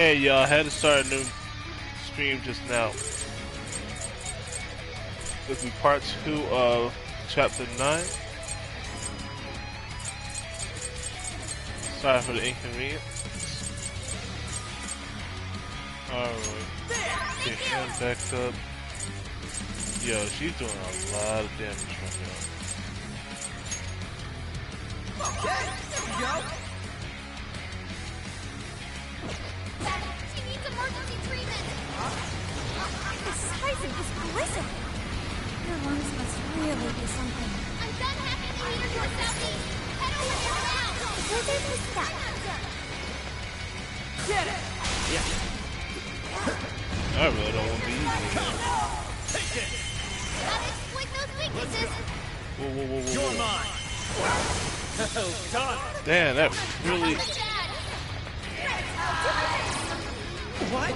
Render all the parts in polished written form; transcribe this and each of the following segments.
Hey y'all, I had to start a new stream just now. This will be part 2 of chapter 9. Sorry for the inconvenience. Alright. Get him back up. Yo, she's doing a lot of damage right now. Okay, there we go. She needs emergency treatment! The size of this blizzard! Your lungs must really be something. I'm done hacking the meter to the southeast! Head over there now! The blizzard is stuck. Get it! Yeah. I really don't want to be using it. Take it! Gotta exploit those weaknesses! Whoa. You're mine! Well done! Damn, that really... What?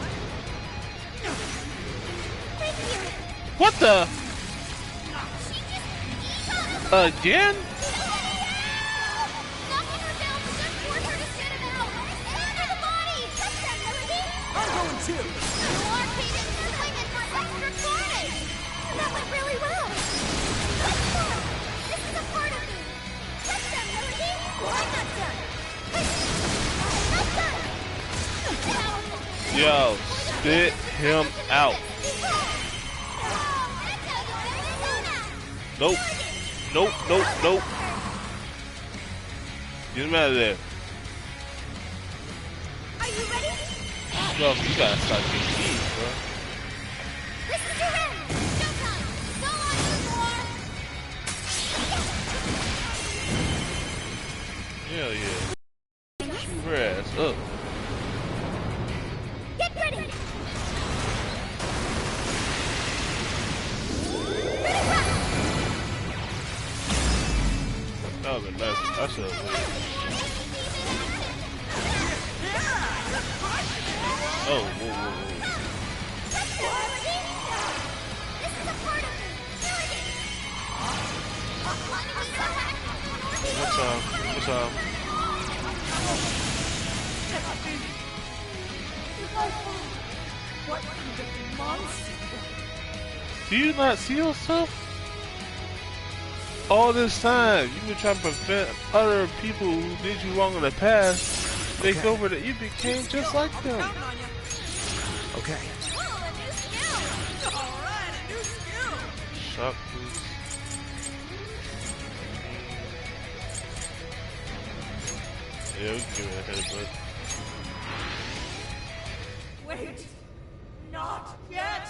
Thank you! What the? Again? Knocking her down to just force her to spit him out! Enter the body! Touch that, Melody! I'm going too! You are painted circling and for extra carnage! That went really well! Let's go! This is a part of me! Touch that, Melody! I'm not done! Not done! Yo, spit him out. Nope. Nope. Get him out of there. Are you ready? Bro, you gotta start getting keys, bro. This is your end! Showtime! Go on, you more! Hell yeah. Shoot her ass up. Get ready! That would've been nice. I should've waited. Oh, whoa. This is a part of me! What's up? What kind of monster? Do you not see yourself? All this time, you've been trying to prevent other people who did you wrong in the past take over that you became just like them. Okay. Whoa, a new skill! Alright, a new skill! Shock boost. Yeah, we can give it a headbutt. Wait! Not yet!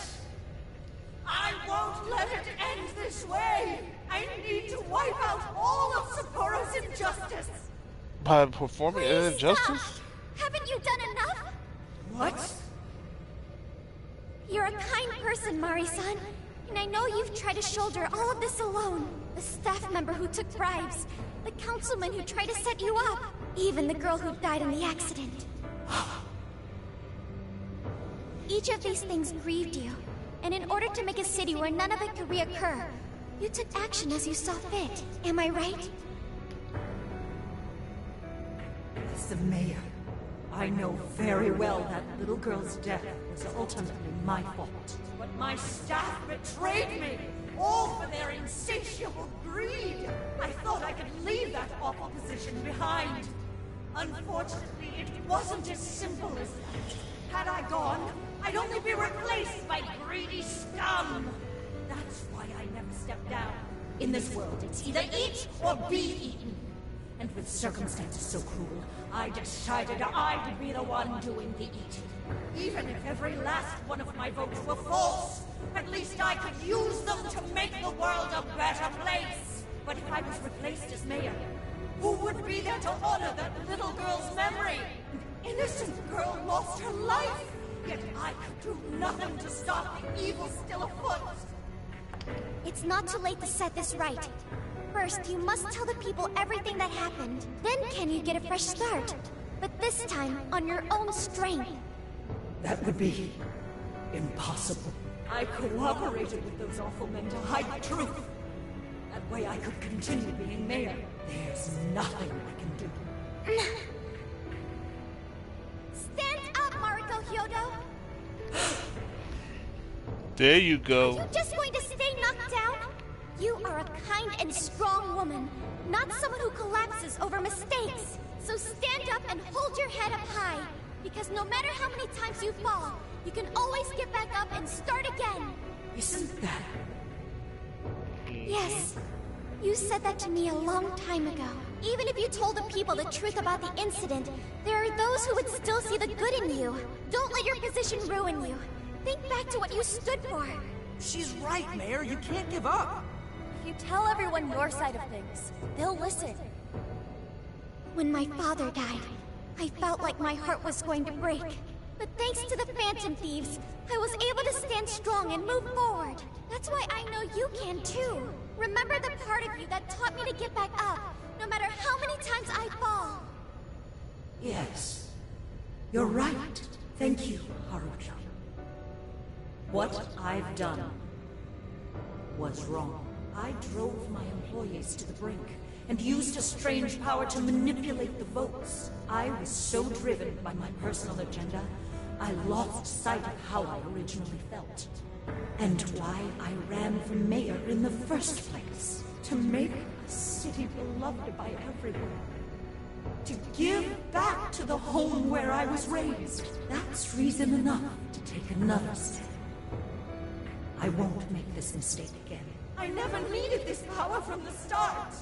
I won't let it end this way! I need to wipe out all of Sapporo's injustice! By performing an Please injustice? stop. Haven't you done enough? What? You're a kind person, Mari-san. And I know you've tried to shoulder all of this alone. The staff member who took bribes, the councilman who tried to set you up, even the girl who died in the accident. Each of these things grieved you, and in order to make a city where none of it could reoccur, you took action as you saw fit. Am I right? As the mayor, I know very well that little girl's death was ultimately my fault. But my staff betrayed me! All for their insatiable greed! I thought I could leave that awful position behind. Unfortunately, it wasn't as simple as that. Had I gone, I'd only be replaced by greedy scum! That's why I never stepped down. In this world, it's either eat or be eaten. And with circumstances so cruel, I decided I'd be the one doing the eating. Even if every last one of my votes were false, at least I could use them to make the world a better place. But if I was replaced as mayor, who would be there to honor that little girl's memory? An innocent girl lost her life, yet I could do nothing to stop the evil still afoot. It's not too late to set this right. First, you must tell the people everything that happened. Then can you get a fresh start? But this time, on your own strength. That would be impossible. I cooperated with those awful men to hide the truth. That way I could continue being mayor. There's nothing I can do. Stand up, Mariko! There you Are go. you just going to stay knocked down? You are a kind and strong woman, not someone who collapses over mistakes. So stand up and hold your head up high, because no matter how many times you fall, you can always get back up and start again. Isn't that... Yes. You said that to me a long time ago. Even if you told the people the truth about the incident, there are those who would still see the good in you. Don't let your position ruin you. Think back to what you stood for. She's right, Mayor. You can't give up. If you tell everyone your side of things, they'll listen. When my father died, I felt like my heart was going to break. But thanks to the Phantom Thieves, I was able to stand strong and move forward. That's why I know you can too. Remember the part of you that taught me to get back up, no matter how many times I fall. Yes. You're right. Thank you, Haruka. What I've done was wrong. I drove my employees to the brink and used a strange power to manipulate the votes. I was so driven by my personal agenda, I lost sight of how I originally felt. And why I ran for mayor in the first place. To make a city beloved by everyone. To give back to the home where I was raised. That's reason enough to take another step. I won't make this mistake again. I never needed this power from the start.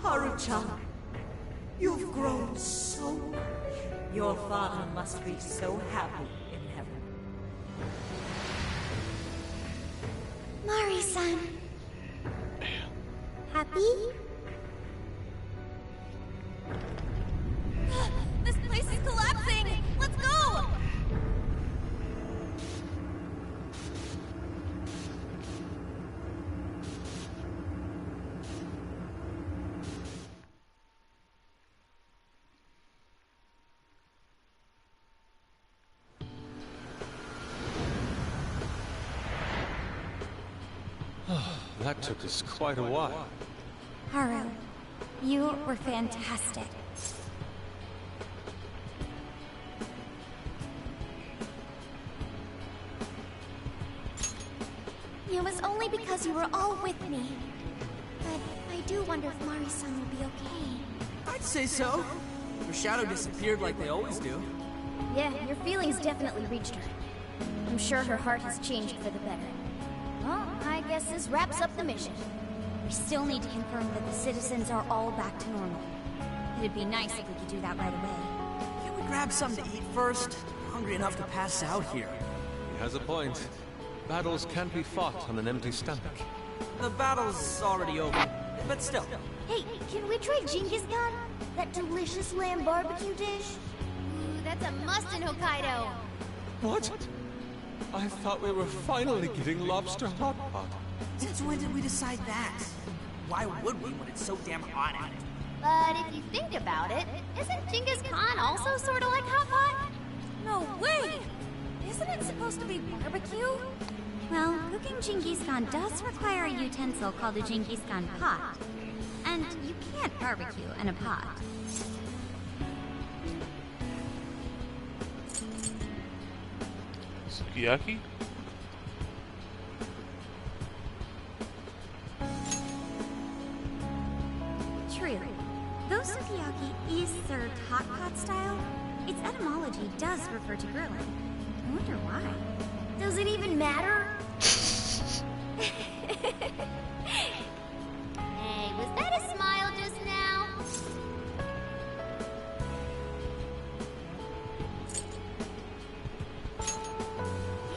Haru-chan, you've grown so much. Your father must be so happy in heaven. Mari-san. Happy? This place is collapsing! Let's go! That took us quite a while. Haru, you were fantastic. It was only because you were all with me. But I do wonder if Mari-san will be okay. I'd say so. Her shadow disappeared like they always do. Yeah, your feelings definitely reached her. I'm sure her heart has changed for the better. Well, I guess this wraps up the mission. We still need to confirm that the citizens are all back to normal. It'd be nice if we could do that right away. Can we grab something to eat first? Hungry enough to pass out here. He has a point. Battles can't be fought on an empty stomach. The battle's already over, but still. Hey, can we try Genghis Khan? That delicious lamb barbecue dish? Ooh, that's a must in Hokkaido. What? I thought we were finally getting lobster hot pot. Since when did we decide that? Why would we when it's so damn hot out? But if you think about it, isn't Genghis Khan also sort of like hot pot? No way! Isn't it supposed to be barbecue? Well, cooking Genghis Khan does require a utensil called a Genghis Khan pot. And you can't barbecue in a pot. Sukiyaki? True. Though sukiyaki is served hot pot style, its etymology does refer to grilling. I wonder why. Does it even matter? Hey, was that a smile just now?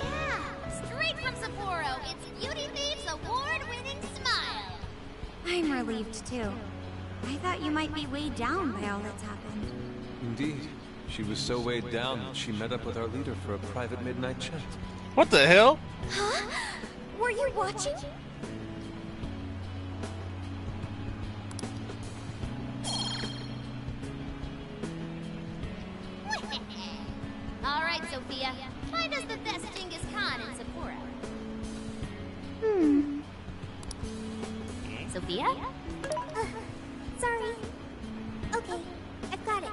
Yeah, straight from Sapporo, it's Beauty Thief's award-winning smile. I'm relieved too. I thought you might be weighed down by all that's happened. Indeed. She was so weighed down that she met up with our leader for a private midnight chat. What the hell? Huh? Were you watching? All right, Sophia. Find us the best Genghis Khan in Sapporo. Sophia? Sorry. Okay, I've got it.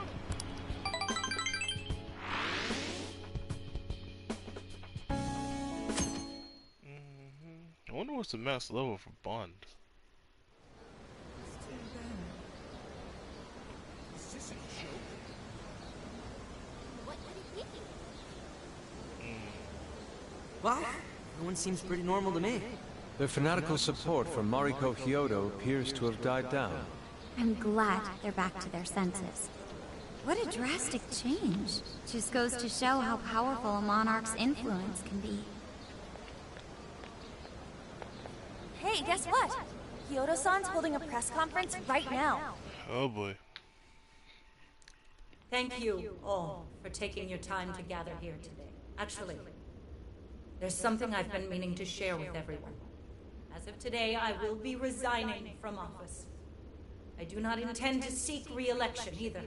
wonder what's the max level for Bond. Is this a joke? What are you thinking? Well, everyone seems pretty normal to me. Their fanatical support for Mariko Hyodo appears to have died down. I'm glad they're back to their senses. What a drastic change. Just goes to show how powerful a monarch's influence can be. Hey, guess what? Hyodo-san's holding a press conference right now. Oh boy. Thank you all for taking your time to gather here today. Actually, there's something I've been meaning to share with everyone. As of today, I will be resigning from office. I do not intend to seek re-election either.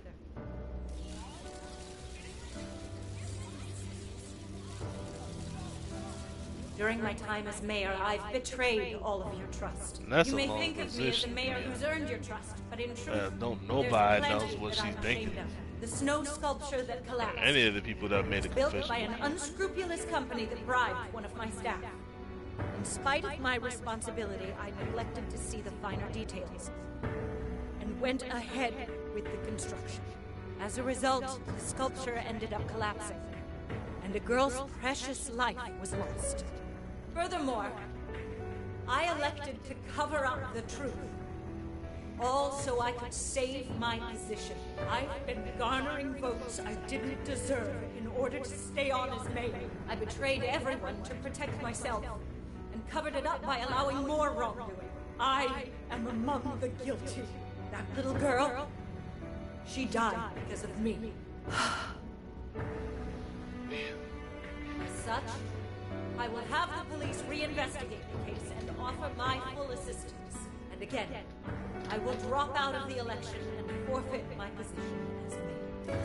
During my time as mayor, I've betrayed all of your trust. That's you a may long think of me as the position, mayor man. who's earned your trust, but in truth, Don't there's nobody plenty knows what that she's I'm thinking. ashamed of. The snow sculpture that collapsed. Any of the people that made a Built confession. by an unscrupulous company that bribed one of my staff. In spite of my responsibility, I neglected to see the finer details and went ahead with the construction. As a result, the sculpture ended up collapsing, and a girl's precious life was lost. Furthermore, I elected to cover up the truth, all so I could save my position. I've been garnering votes I didn't deserve in order to stay on as mayor. I betrayed everyone to protect myself, and covered it up by allowing more wrongdoing. I am among the guilty. That little girl, she died because of me. As such, I will have the police reinvestigate the case and offer my full assistance. And again, I will drop out of the election and forfeit my position as mayor.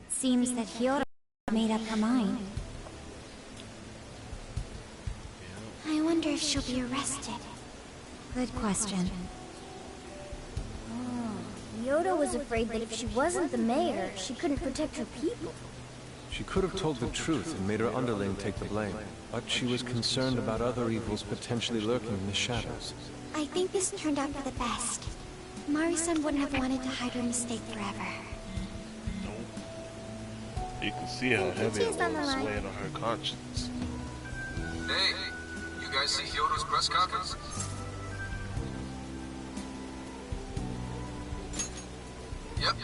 Seems that Hyodo made up her mind. I wonder if she'll be arrested. Good question. Hyodo was afraid that if she wasn't the mayor, she couldn't protect her people. She could have told the truth and made her underling take the blame, but she was concerned about other evils potentially lurking in the shadows. I think this turned out for the best. Mari-san wouldn't have wanted to hide her mistake forever. You can see how heavy it She's on the was line. weighing on her conscience. Hey, you guys see Hyodo's press conference? Yep.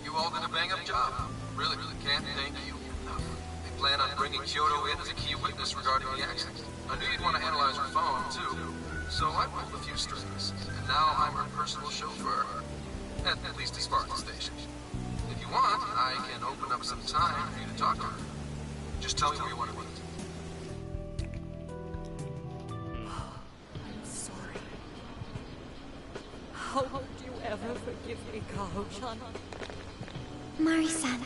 You all did a bang-up job. Really can't thank you enough. They plan on bringing Hyodo in as a key witness regarding the accident. I knew you'd want to analyze her phone, too. So I pulled a few strings. And now I'm her personal chauffeur. At least as far as the station. If you want, I can open up some time for you to talk to her. Just tell me where you want to meet. I'm sorry. How would you ever forgive me, Kaho-chan? Mari-san.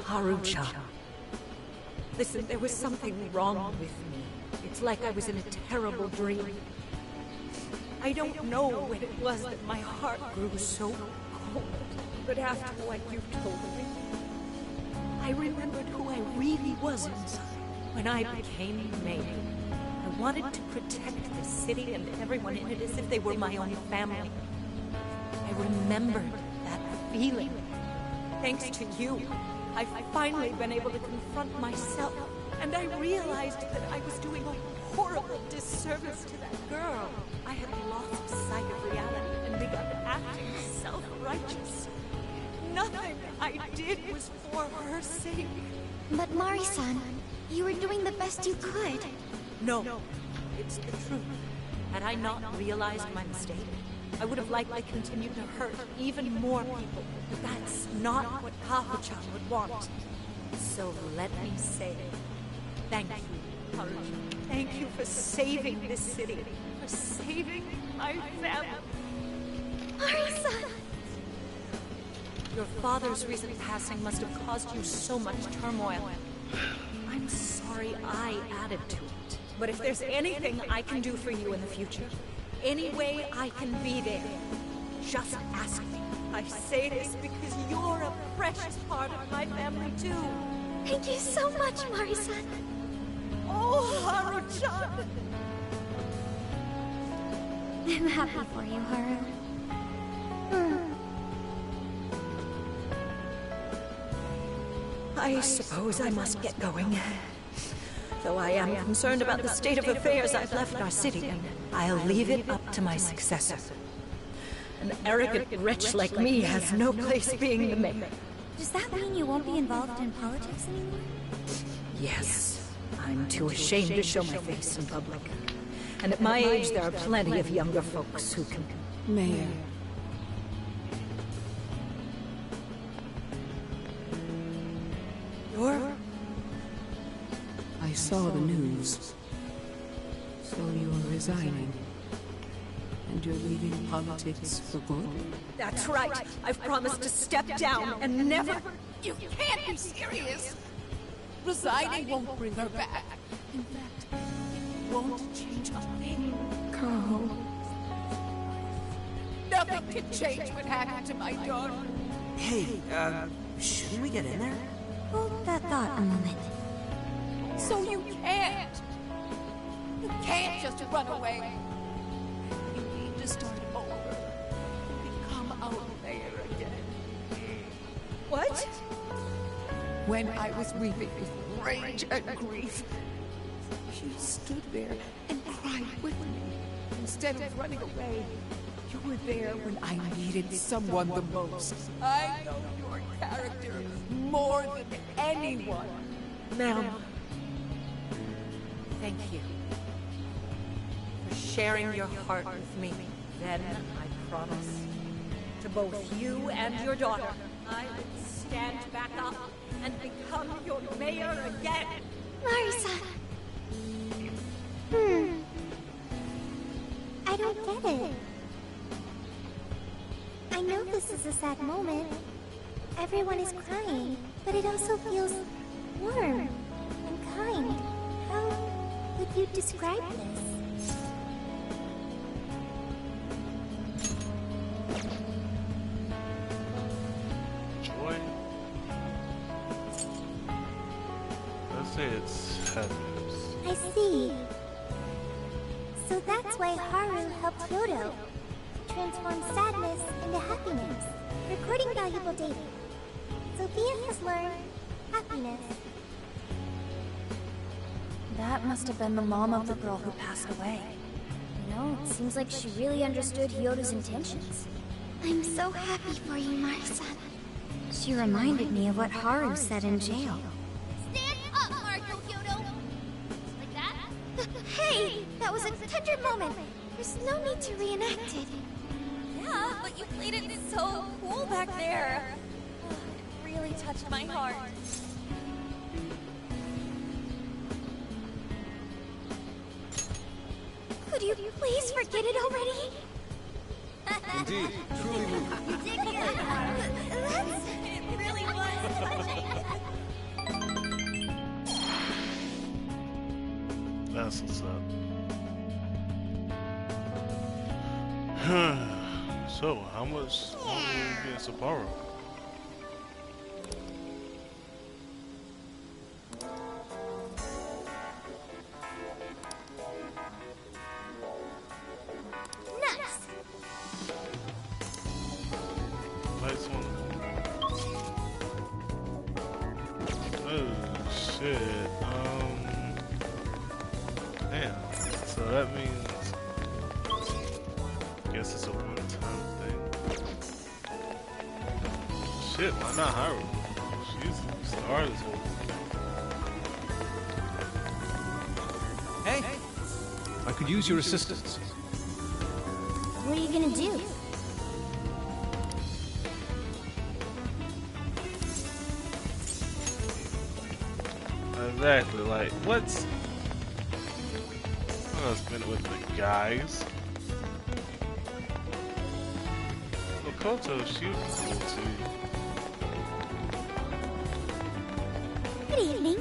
Haru-chan. Listen, there was something wrong with me. It's like I was in a terrible dream. I don't know when it was that my heart grew so cold, but after what you told me, I remembered who I really was inside. When I became mayor, I wanted to protect the city and everyone in it as if they were my own family. I remembered that feeling. Thanks to you, I've finally been able to confront myself, and I realized that I was doing a horrible disservice to that girl. I had lost sight of reality and begun acting self-righteous. Nothing I did was for her sake. But Mari-san, you were doing the best you could. No, it's the truth. Had I not realized my mistake, I would have likely continued to hurt even more people. But that's not what Kaho-chan would want. So let me say, thank you, Haru. Thank you for saving this city, for saving my family. Mari-san! Your father's recent passing must have caused you so much turmoil. I'm sorry I added to it. But if there's anything I can do for you in the future, any way I can be there, just ask me. I say this because you're a precious part of my family, too. Thank you so much, Mari-san. Oh, Haru-chan! I'm happy for you, Haru. I suppose I must get going. Though I am concerned about the state of affairs I've left our city in, I'll leave it up to my successor. An arrogant wretch like me has no place being the mayor. Does that mean you won't be involved in politics anymore? Yes, I'm too ashamed to show my face in public. And at my age, there are plenty of younger folks who can... Mayor. You're... I saw the news. So you're resigning. And you're leaving politics for good? That's right. I've promised to step down and never... You can't be serious! Resigning won't bring her back. In fact, it won't change a thing. Carl. Nothing can change what happened to my daughter. Hey, shouldn't we get in there? Hold that thought a moment. So you can't! You can't just run away. You need to start over and become our mayor again. What? When I was weeping with rage and grief, you stood there and cried with me. Instead of running away, you were there when I needed someone the most. I know your character more than anyone. Ma'am, thank you for sharing your heart with me. Then I promise to both you and your daughter, I will stand back up and become your mayor again. Mari-san. I don't get it. I know this is a sad moment. Everyone is crying, but it also feels warm and kind. How would you describe this? Joy? Let's say it's happiness. I see. So that's why Haru helped Hyodo transform sadness into happiness, recording valuable data. Sophia has learned happiness. That must have been the mom of the girl who passed away. You know, it seems like she really understood Hyodo's intentions. I'm so happy for you, Mari-san. She reminded me of what Haru said in jail. Stand up, Mariko, Hyodo! Like that? Hey! That was a tender moment. There's no need to reenact it. Yeah, but you played it so cool back there. It really touched my heart. Could you please forget it already? Indeed, truly moving. It really was. That's what's up. So, how much will we get Sapporo? Nice. Nice one. Oh shit. Damn. So that means. Guess it's a one-time thing. Shit, why not Haru? She's the star of this whole thing. Hey, I could use your assistance. What are you gonna do? Exactly, like, what's... I'm gonna spin it with the guys. Makoto, she would be cool too. Good evening.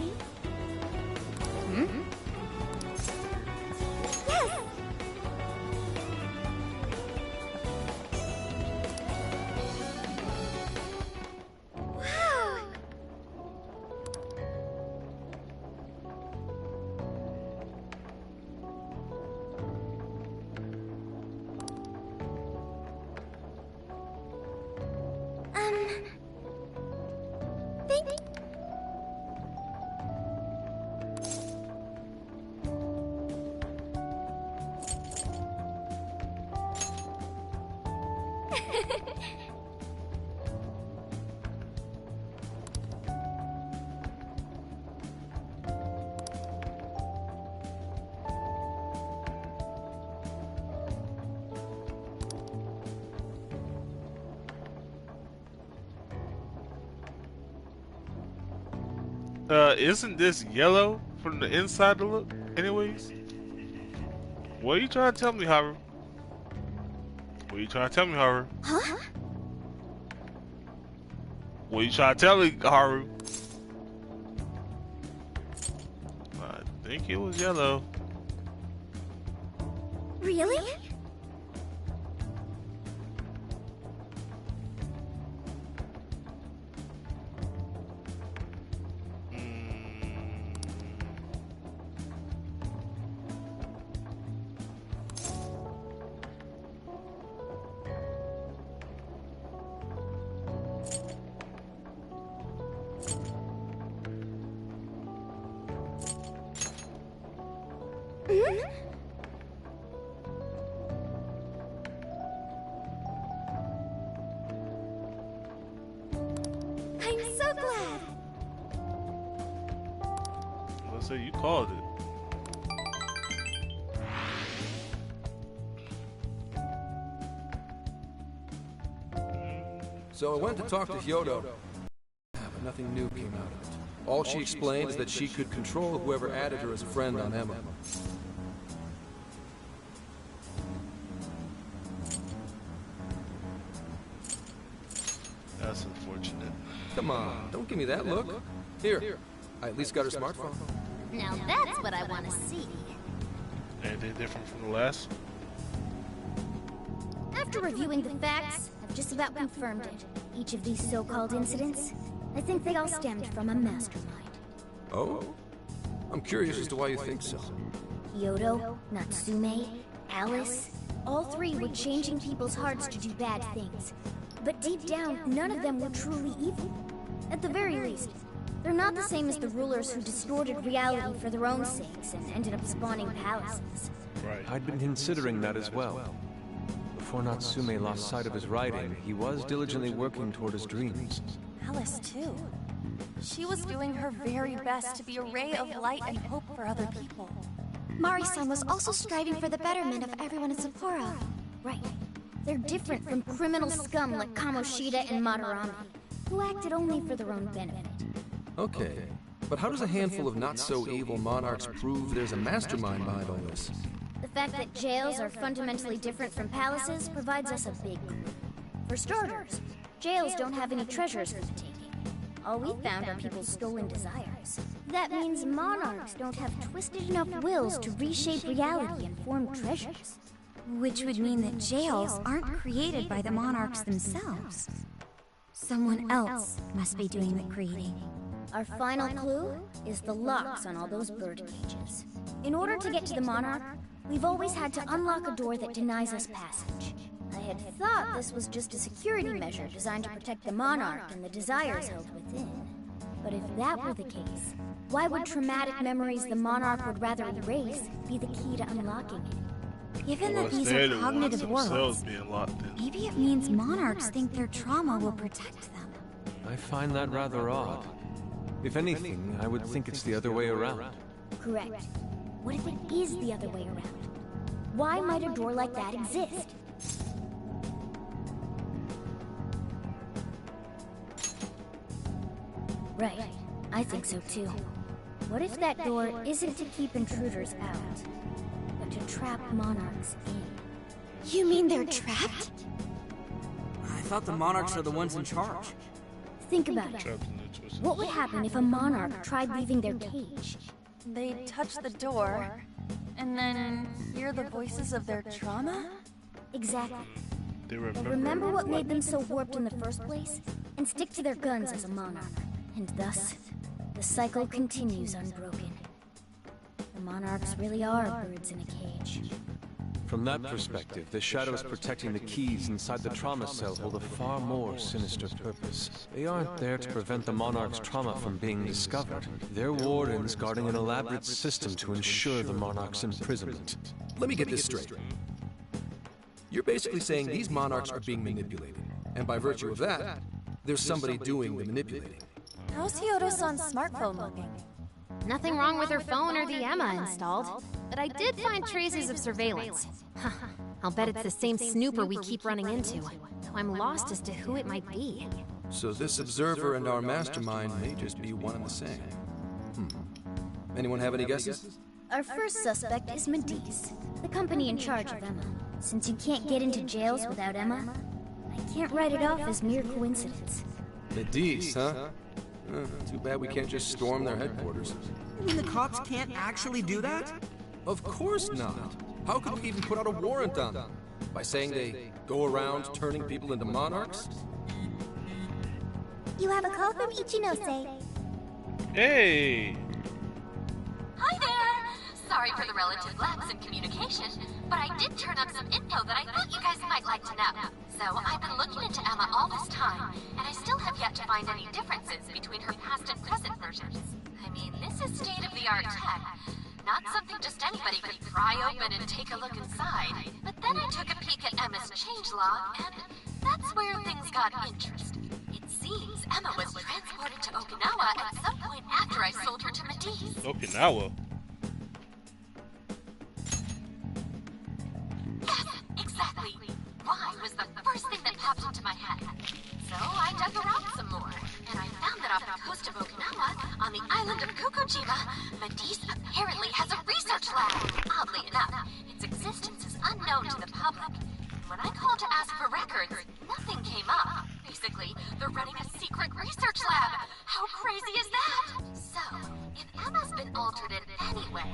Isn't this yellow from the inside to look? Anyways, what are you trying to tell me, Haru? What are you trying to tell me, Haru? Huh? What are you trying to tell me, Haru? I think it was yellow. Really? I'm so glad. Let's say you called it. So I went to talk to Hyodo, but nothing new came out of it. All she explained is that she could control whoever added her as a friend on Emma. That's unfortunate. Come on, don't give me that look. Here, I at least got her smartphone. Now that's what I want to see. Anything different from the last? After reviewing the facts, I've just about confirmed it. Each of these so-called incidents, I think they all stemmed from a mastermind. Oh? I'm curious as to why you think so. Hyodo, Natsume, Alice, all three were changing people's hearts to do bad things. But deep down, none of them were truly evil. At the very least, they're not the same as the rulers who distorted reality for their own sakes and ended up spawning palaces. Right. I'd been considering that as well. Before Natsume lost sight of his writing, he was diligently working toward his dreams. Alice, too. She was doing her very best to be a ray of light and hope for other people. Mari-san was also striving for the betterment of everyone in Sapporo. Right. They're different from criminal scum like Kamoshida and Madarame, who acted only for their own benefit. Okay, but how does a handful of not-so-evil monarchs prove there's a mastermind behind all this? The fact that jails are fundamentally different from palaces provides us a big clue. For starters, jails don't have any treasures for the taking. All we found are people's stolen desires. That means monarchs don't have twisted enough wills to reshape reality and form treasures. Which would mean that jails aren't created by the monarchs themselves. Someone else must be doing the creating. Our final clue is the locks on all those bird cages. In order to get to the monarch, we've always had to unlock a door that denies us passage. I had thought this was just a security measure designed to protect the monarch and the desires held within. But if that were the case, why would traumatic memories the monarch would rather erase be the key to unlocking it? Given that these are cognitive worlds, maybe it means monarchs think their trauma will protect them. I find that rather odd. If anything, I would think it's the other way around. Correct. What if it is the other way around? Why might a door like that exist? Right. I think so too. What if that door isn't to keep intruders out, but to trap monarchs in? You mean they're trapped? I thought the monarchs are the ones in charge. Think about it. What would happen if a monarch tried leaving their cage? They'd touch the door, and then hear the voices of their trauma? Exactly. They They'll remember what made them so warped in the first place, and stick to their guns as a monarch. And thus, the cycle continues unbroken. The monarchs really are birds in a cage. From that perspective, the shadows protecting the keys inside the trauma cell hold a far more sinister purpose. They aren't there to prevent the monarch's trauma from being discovered. They're wardens guarding an elaborate system to ensure the monarch's imprisonment. Let me get this straight. You're basically saying these monarchs are being manipulated. And by virtue of that, there's somebody doing the manipulating. How's Hyodo-san's smartphone looking? Nothing wrong with her phone or the Emma installed, but I did find traces of surveillance. I'll bet it's the same snooper we keep running into, though I'm lost as to who it might be. So this observer and our mastermind may just be one and the same. Anyone have any guesses? Our first suspect is Medice, the company in charge of Emma. Since you can't get into jails without Emma, I can't write it off as mere coincidence. Medice, huh? Too bad we can't just storm their headquarters. You mean the cops can't actually do that? Of course not. How could we even put out a warrant on them? By saying they go around turning people into monarchs? You have a call from Ichinose. Hey! Hi there! Sorry for the relative lapse in communication, but I did turn up some info that I thought you guys might like to know. So I've been looking into Emma all this time, and I still have yet to find any differences between her past and present versions. I mean, this is state-of-the-art tech. Not something just anybody could pry open and take a look inside. But then I took a peek at Emma's changelog, and that's where things got interesting. It seems Emma was transported to Okinawa at some point after I sold her to Medice. Okinawa? Yes, exactly. Why was the first thing that popped into my head. So I dug around some more, and I found that off the coast of Okinawa, on the island of Kokojima, Medice apparently has a research lab. Oddly enough, its existence is unknown to the public. When I called to ask for records, nothing came up. Basically, they're running a secret research lab. How crazy is that? So, if Emma's been altered in any way,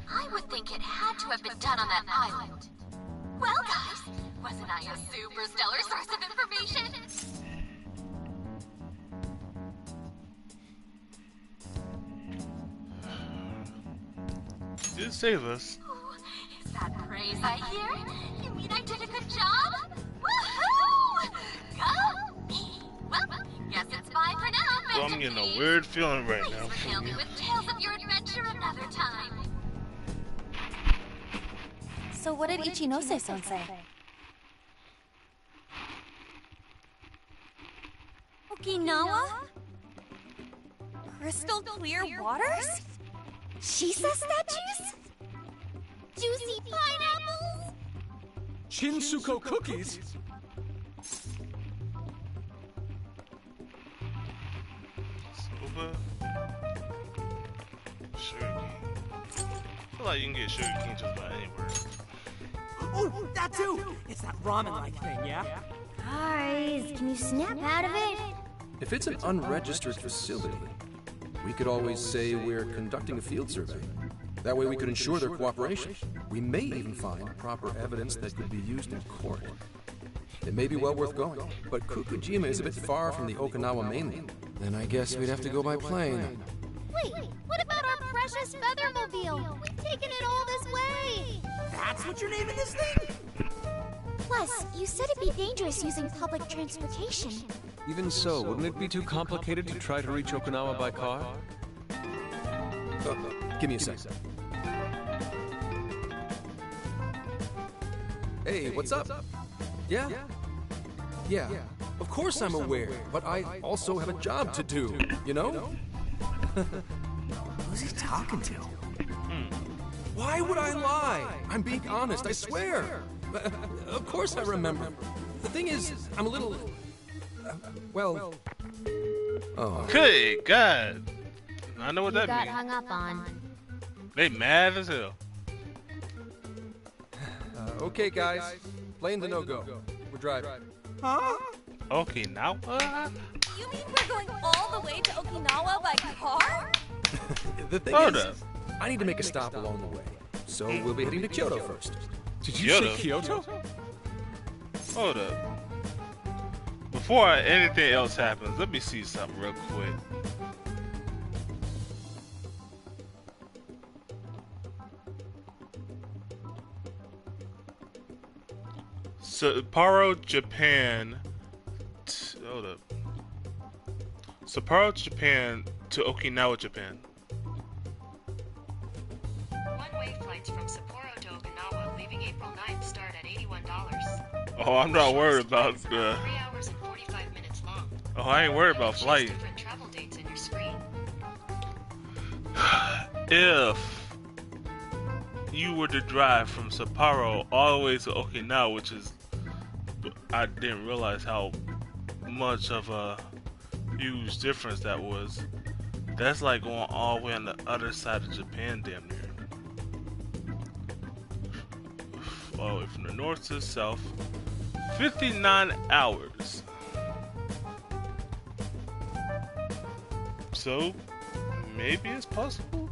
I would think it had to have been done on that island. Well, guys, wasn't I a super stellar source of information? Did save us. Ooh, is that praise I hear? You mean I did a good job? Woohoo! Go me! Well, guess it's bye for now, Well, I'm getting a weird feeling right now. Please regale me with tales of your adventure another time. So what did Ichinose-san say? Okinawa? Crystal clear waters? Shisa statues? Juicy pineapples? Shinsuko cookies? Soba. Sugar cane. I feel like you can get sugar cane just about anywhere. Oh, that too! It's that ramen-like thing, yeah? Guys, can you snap out of it? If it's an unregistered facility, we could always say we're conducting a field survey. That way we could ensure their cooperation. We may even find proper evidence that could be used in court. It may be well worth going, but Kokojima is a bit far from the Okinawa mainland. Then I guess we'd have to go by plane. Wait, what about our precious Feathermobile? We've taken it all this way! That's what you're naming this thing? Plus, you said it'd be dangerous using public transportation. Even so, wouldn't it be too complicated to try to reach Okinawa by car? Give me a sec. Hey, what's up? Yeah? Yeah, of course I'm aware, but I also have a job to do, you know? Who's he talking to? Why would I lie? I'm being honest, I swear. Of course I remember. The thing is, I'm a little... well... Oh. Good God. I know what that Got means. hung up on. They mad as hell. Okay, guys. Plane's a no-go. We're driving. Huh? Okay, now You mean we're going all the way to Okinawa by car? The thing Hold is, up. I need to make a stop along the way. So we'll be heading to Kyoto first. Did you Hyodo? say Kyoto? Hold up. Before anything else happens, let me see something real quick. Sapporo, Japan. Hold up. Sapporo, Japan to Okinawa, Japan. One-way flights from Sapporo to Okinawa leaving leaving April 9th start at $81. Oh, I'm not worried about the. 3 hours and 45 minutes long. Oh, I ain't worried about flight. Different travel dates in your screen. If you were to drive from Sapporo all the way to Okinawa, which is, I didn't realize how much of a huge difference that was. That's like going all the way on the other side of Japan, damn near. All the way from the north to the south. 59 hours. So, maybe it's possible?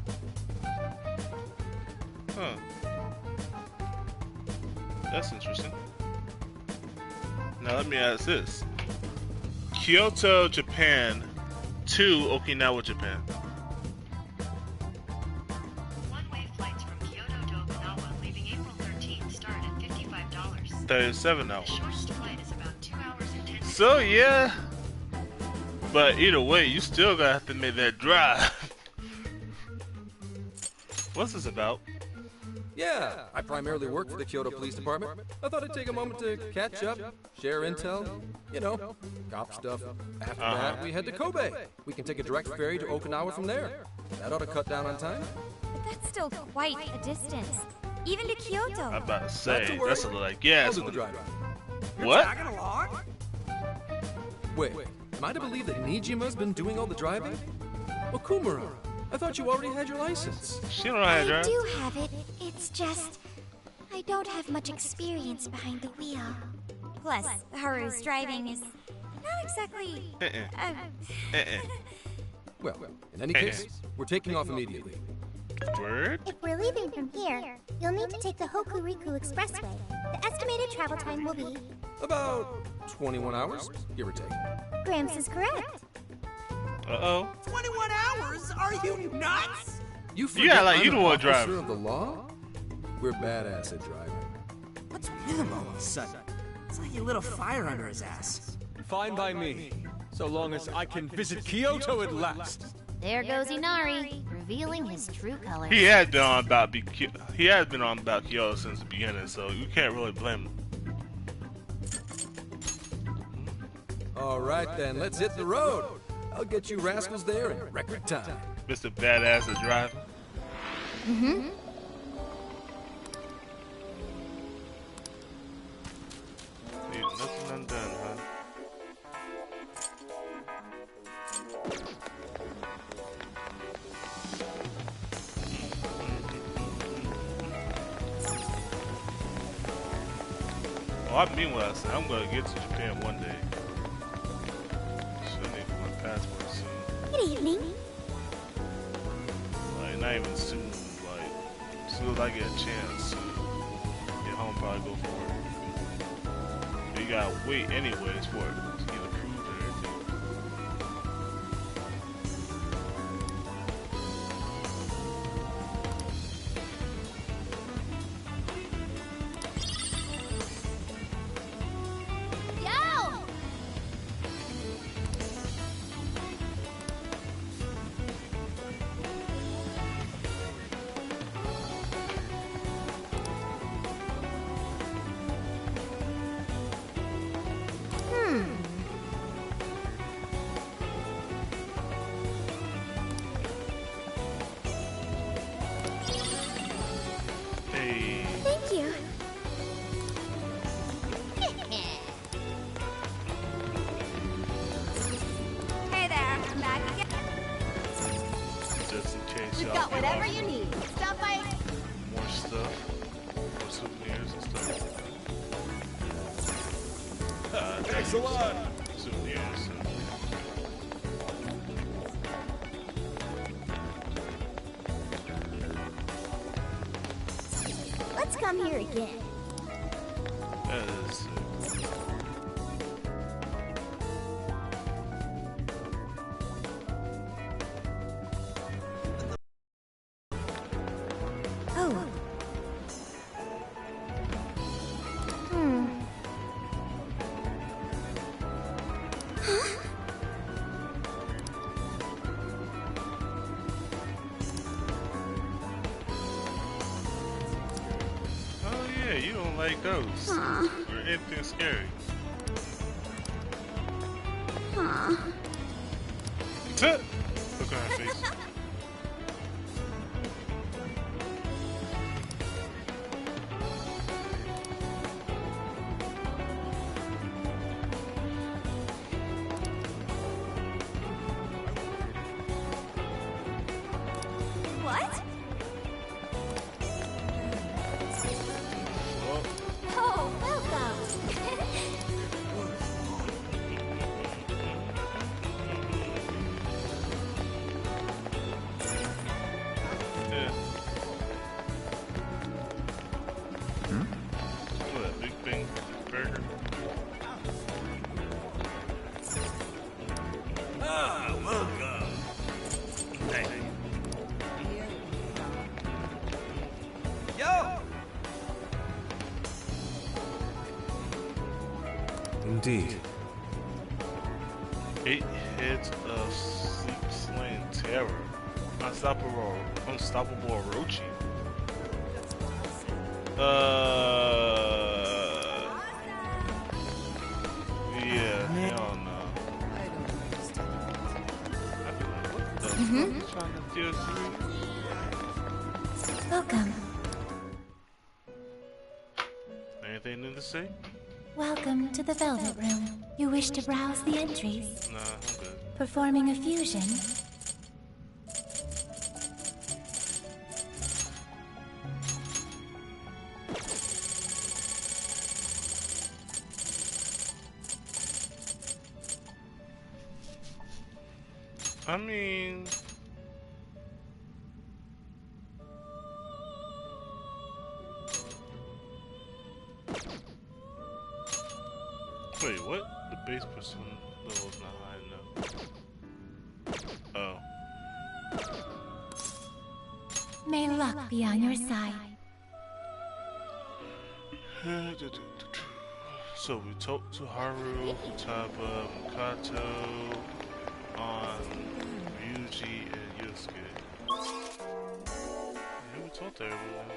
Huh. That's interesting. Now let me ask this. Kyoto, Japan to Okinawa, Japan. One-way flights from Hyodo to Okinawa leaving April 13th start at $55. 37 hours. The shortest flight is about 2 hours and 10 minutes. So yeah. But either way, you still gotta have to make that drive. What's this about? Yeah, I primarily work for the Kyoto Police Department. I thought I'd take a moment to catch up, share intel, you know, cop stuff. After that, we head to Kobe. We can take a direct ferry to Okinawa from there. That ought to cut down on time. But that's still quite a distance. Even to Kyoto. I'm about to say, worry. that's a little like, yeah. I'll do the drive. What? Tagging along? Wait, am I to believe that Nijima's been doing all the driving? Okumura, I thought you already had your license. She don't know how to I drive. do have it. It's just I don't have much experience behind the wheel. Plus, Haru's driving is not exactly. Well, in any case, we're taking off immediately. Word? If we're leaving from here, you'll need to take the Hokuriku Expressway. The estimated travel time will be... About 21 hours, give or take. Gramps is correct. Uh-oh. 21 hours? Are you nuts? You forget Yeah, like I'm you the an one officer driving. of the law? We're badass at driving. What's with him all of a sudden? It's like you lit a fire under his ass. Fine by me, so long as I can visit Kyoto at last. There goes Inari, revealing his true colors. He has been on about Kyoto since the beginning, so you can't really blame him. All right then, let's hit the road. I'll get you rascals there in record time. Mr. Badass at driving. Mm-hmm. Leave nothing undone, huh? Oh, I mean what I said. I'm gonna get to Japan one day. Should need my passport soon. Good evening. Like, not even soon. Like, as soon as I get a chance to get home, probably go for it. But you gotta wait anyways for it to get approved and everything. Hey. Thank you. Hey there, I'm back again. Just in case We've y'all got get whatever off you need. Stop by. more stuff, more souvenirs and stuff like that. Thanks a lot. Souvenirs. Let's come here again. That is Oh. Oh yeah, you don't like ghosts or anything scary. Look at her face. What? Well, Oh, welcome. yeah. What, Big Bang Burger? Ah, welcome. Thank you. Yo! Indeed. 8 heads of sleep-slain terror. Unstoppable Orochi. Yeah, hell no. I'd be like, what the fuck you trying to do to me? Welcome. Anything new to say? Welcome to the Velvet Room. You wish to browse the entries? Nah, I'm good. Performing a fusion? I mean... Wait, what? The base persona level is not high enough. Oh. May luck be on your side. So we talked to Haru, Futaba, Makato, on Ryuji, and Yosuke. Yeah, we talked to everyone.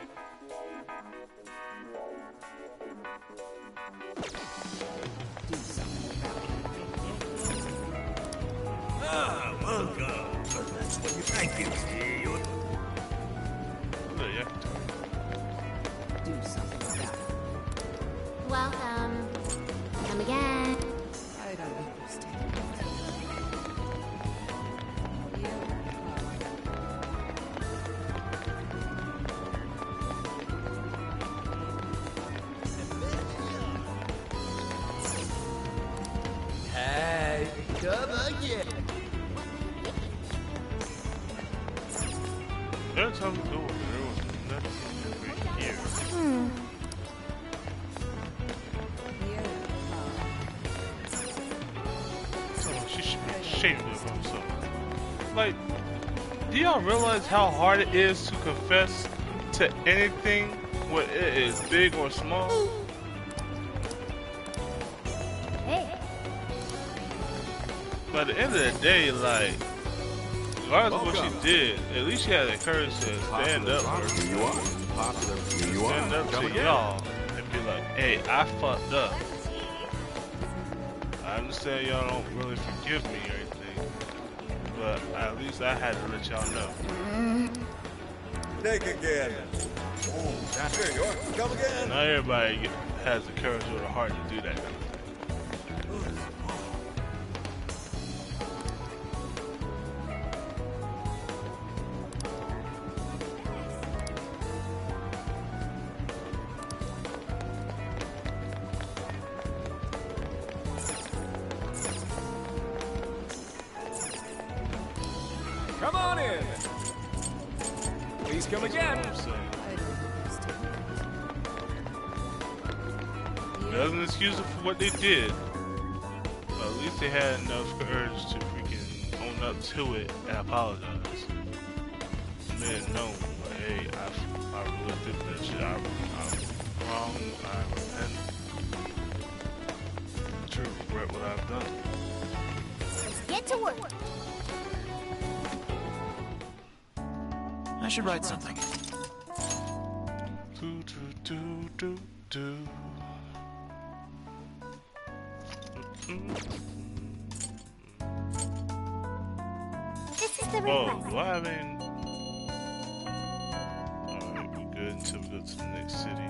Ah, welcome. But that's what you think it's Hyodo. Yeah. Do something about it. Welcome. Come again. I don't understand. Hey, come again. Every time we go over there was nothing over here. Oh, she should be ashamed of herself. Like, do y'all realize how hard it is to confess to anything, whether it is big or small? Hey. By the end of the day, like, regardless of what she did, at least she had the courage to stand up for stand up to y'all and be like, hey, I fucked up. I understand y'all don't really forgive me or anything, but at least I had to let y'all know. Take again. Oh, here you are. Come again. Not everybody has the courage or the heart to do that. Come on in. Please come again. Doesn't excuse them for what they did, but at least they had enough courage to freaking own up to it and apologize. And then know, like, hey, I really did that shit. I'm wrong. I repent. To regret what I've done. Get to work. I should write something. Do, do, do, do. do. This is the Oh, request. do I have any? Alright, we're good until we go to the next city.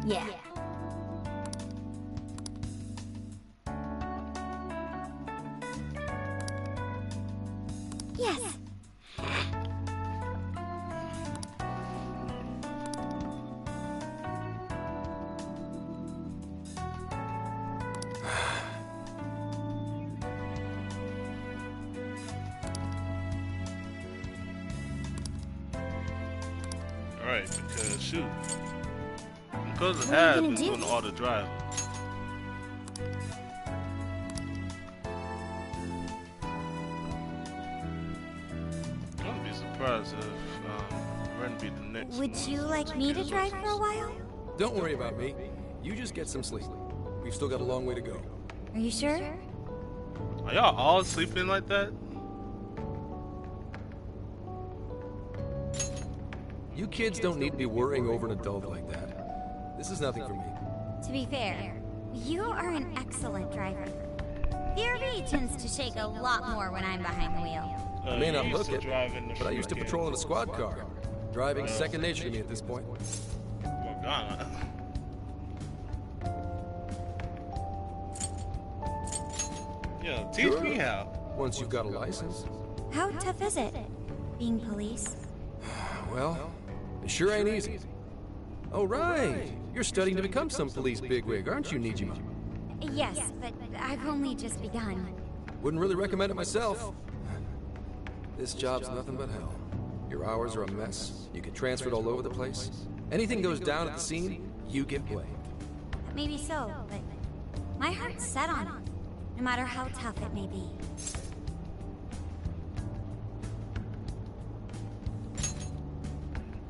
Yeah. Yes. Alright, because shoot. Because it What are has you been gonna do? doing all the driving. I wouldn't be surprised if Ren be the next Would one. you like me to drive for a while? Don't worry about me. You just get some sleep. We've still got a long way to go. Are you sure? Are y'all all sleeping like that? You kids don't need to be worrying over an adult like that. This is nothing for me. To be fair, you are an excellent driver. The RV tends to shake a lot more when I'm behind the wheel. I may you not used look to it, drive in the but I used to freaking patrol in a squad car. Driving's second nature to me at this point. Morgana. Yeah, teach me how. Once you've got a license. How tough is it, being police? Well, it sure ain't easy. Oh, right. You're studying to become some police bigwig, aren't you, Nijima? Yes, but I've only just begun. Wouldn't really recommend it myself. This job's nothing but hell. Your hours are a mess. You get transferred all over the place. Anything goes down at the scene, you get blamed. Maybe so, but my heart's set on it, no matter how tough it may be.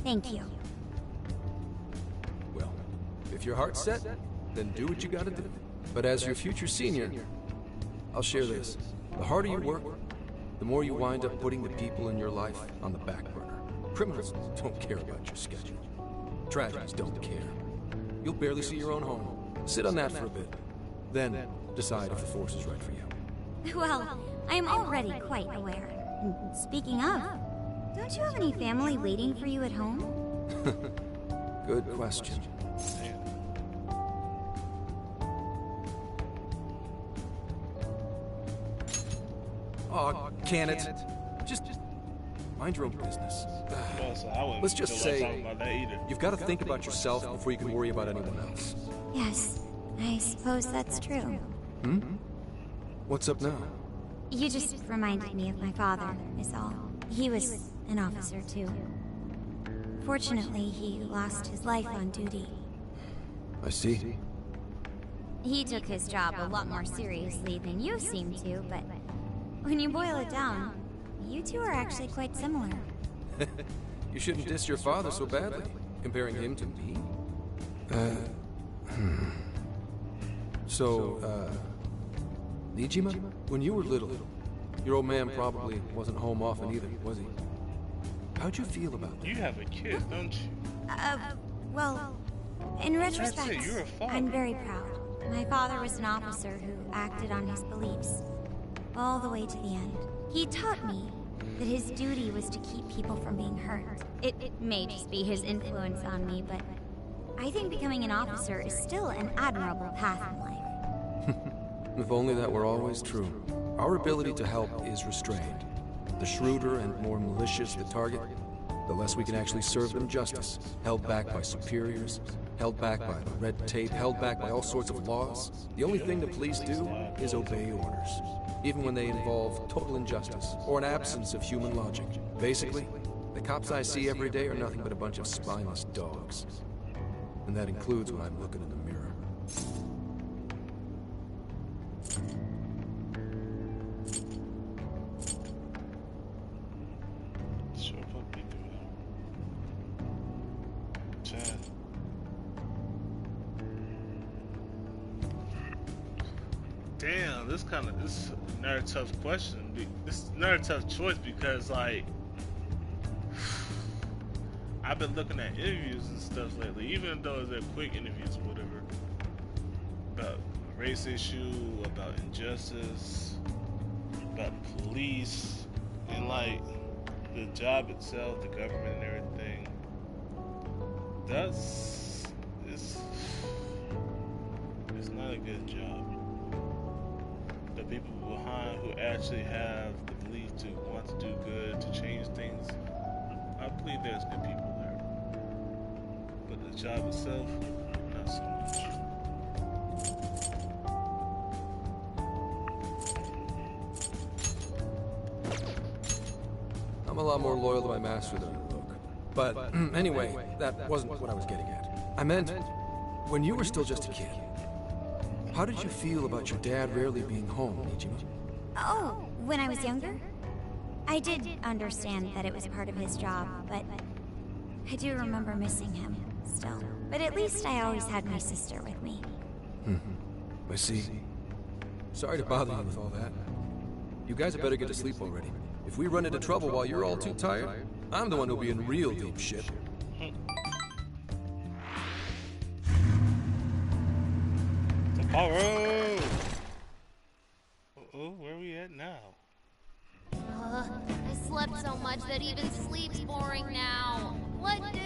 Thank you. Well, if your heart's set, then do what you gotta do. But as your future senior, I'll share this. The harder you work, the more you wind up putting the people in your life on the back burner. Criminals don't care about your schedule. Tragedies don't care. You'll barely see your own home. Sit on that for a bit. Then decide if the force is right for you. Well, I am already quite aware. And speaking of, don't you have any family waiting for you at home? Good question. Aw, can it? Just mind your own business. Let's just say you've got to think about yourself before you can worry about anyone else. Yes, I suppose that's true. Hmm? What's up now? You just reminded me of my father, is all. He was an officer, too. Fortunately, he lost his life on duty. I see. He took his job a lot more seriously than you seem to, but when you boil it down, you two are actually quite similar. You shouldn't diss your father so badly, comparing him to me. So, Nijima, when you were little, your old man probably wasn't home often either, was he? How'd you feel about that? You have a kid, don't you? Well, in retrospect, That's it, you're a father. I'm very proud. My father was an officer who acted on his beliefs, all the way to the end. He taught me that his duty was to keep people from being hurt. It may just be his influence on me, but I think becoming an officer is still an admirable path in life. If only that were always true. Our ability to help is restrained. The shrewder and more malicious the target, the less we can actually serve them justice. Held back by superiors, held back by the red tape, held back by all sorts of laws. The only thing the police do is obey orders, even when they involve total injustice or an absence of human logic. Basically, the cops I see every day are nothing but a bunch of spineless dogs. And that includes when I'm looking in the mirror. Sure, what they do now. Chad. Damn, this is another tough question. This is another tough choice because, like, I've been looking at interviews and stuff lately, even though they're quick interviews or whatever, about race issue, about injustice, about the police, and like the job itself, the government and everything. It's not a good job. The people behind who actually have the belief to want to do good, to change things, I believe there's good people there. But the job itself, not so much. I'm a lot more loyal to my master than I look. But anyway, that wasn't what I was getting at. I meant, when you were still just a kid, how did you feel about your dad rarely being home, Nijima? Oh, when I was younger? I did understand that it was part of his job, but I do remember missing him still. But at least I always had my sister with me. I see. Sorry to bother you with all that. You guys had better get to sleep already. If we run into trouble while you're all too tired, I'm the one who'll be in real deep shit. Tomorrow! Oh, where are we at now? I slept so much that even sleep's boring now. What do?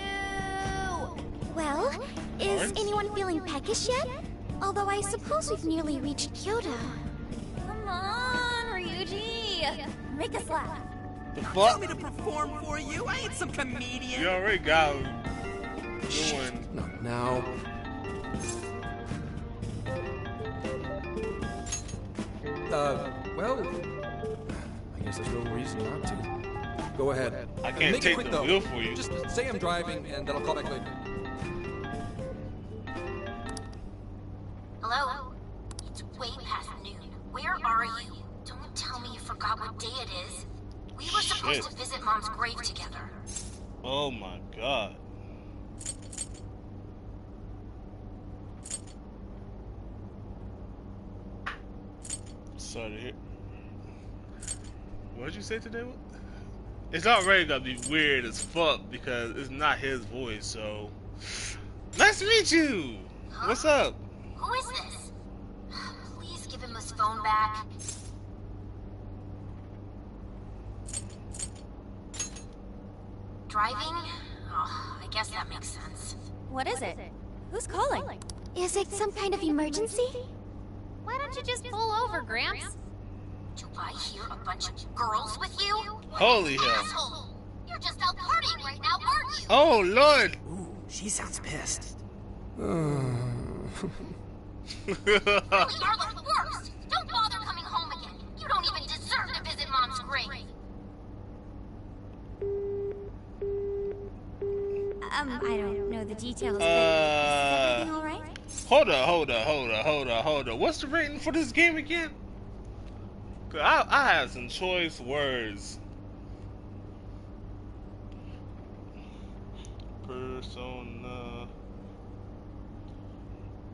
Well, is anyone feeling peckish yet? Although I suppose we've nearly reached Hyodo. Come on, Ryuji. Make us laugh. The Tell fuck? me to perform for you. I ain't some comedian. You already got him doing. Not now. Well, I guess there's no reason not to. Go ahead. I can't Make take it quick, the though. wheel for you. Just say I'm driving, and then I'll call back later. Hello? It's way past noon. Where are you? Don't tell me you forgot what day it is. We were supposed to visit Mom's grave together. Oh my god. Sorry to hear. What did you say today? It's already gonna be weird as fuck because it's not his voice, so. Nice to meet you! Huh? What's up? Who is this? Please give him his phone back. Driving? Oh, I guess that makes sense. What is it? Who's calling? Is it some kind of emergency? Why don't you just pull over, Gramps? Do I hear a bunch of girls with you? Holy hell. Asshole! You're just out partying right now, aren't you? Oh lord! Ooh, she sounds pissed. You really are the worst! Don't bother coming home again. You don't even deserve to visit Mom's grave. I don't know the details, but is everything alright? Hold on. What's the rating for this game again? 'Cause I had some choice words. Persona.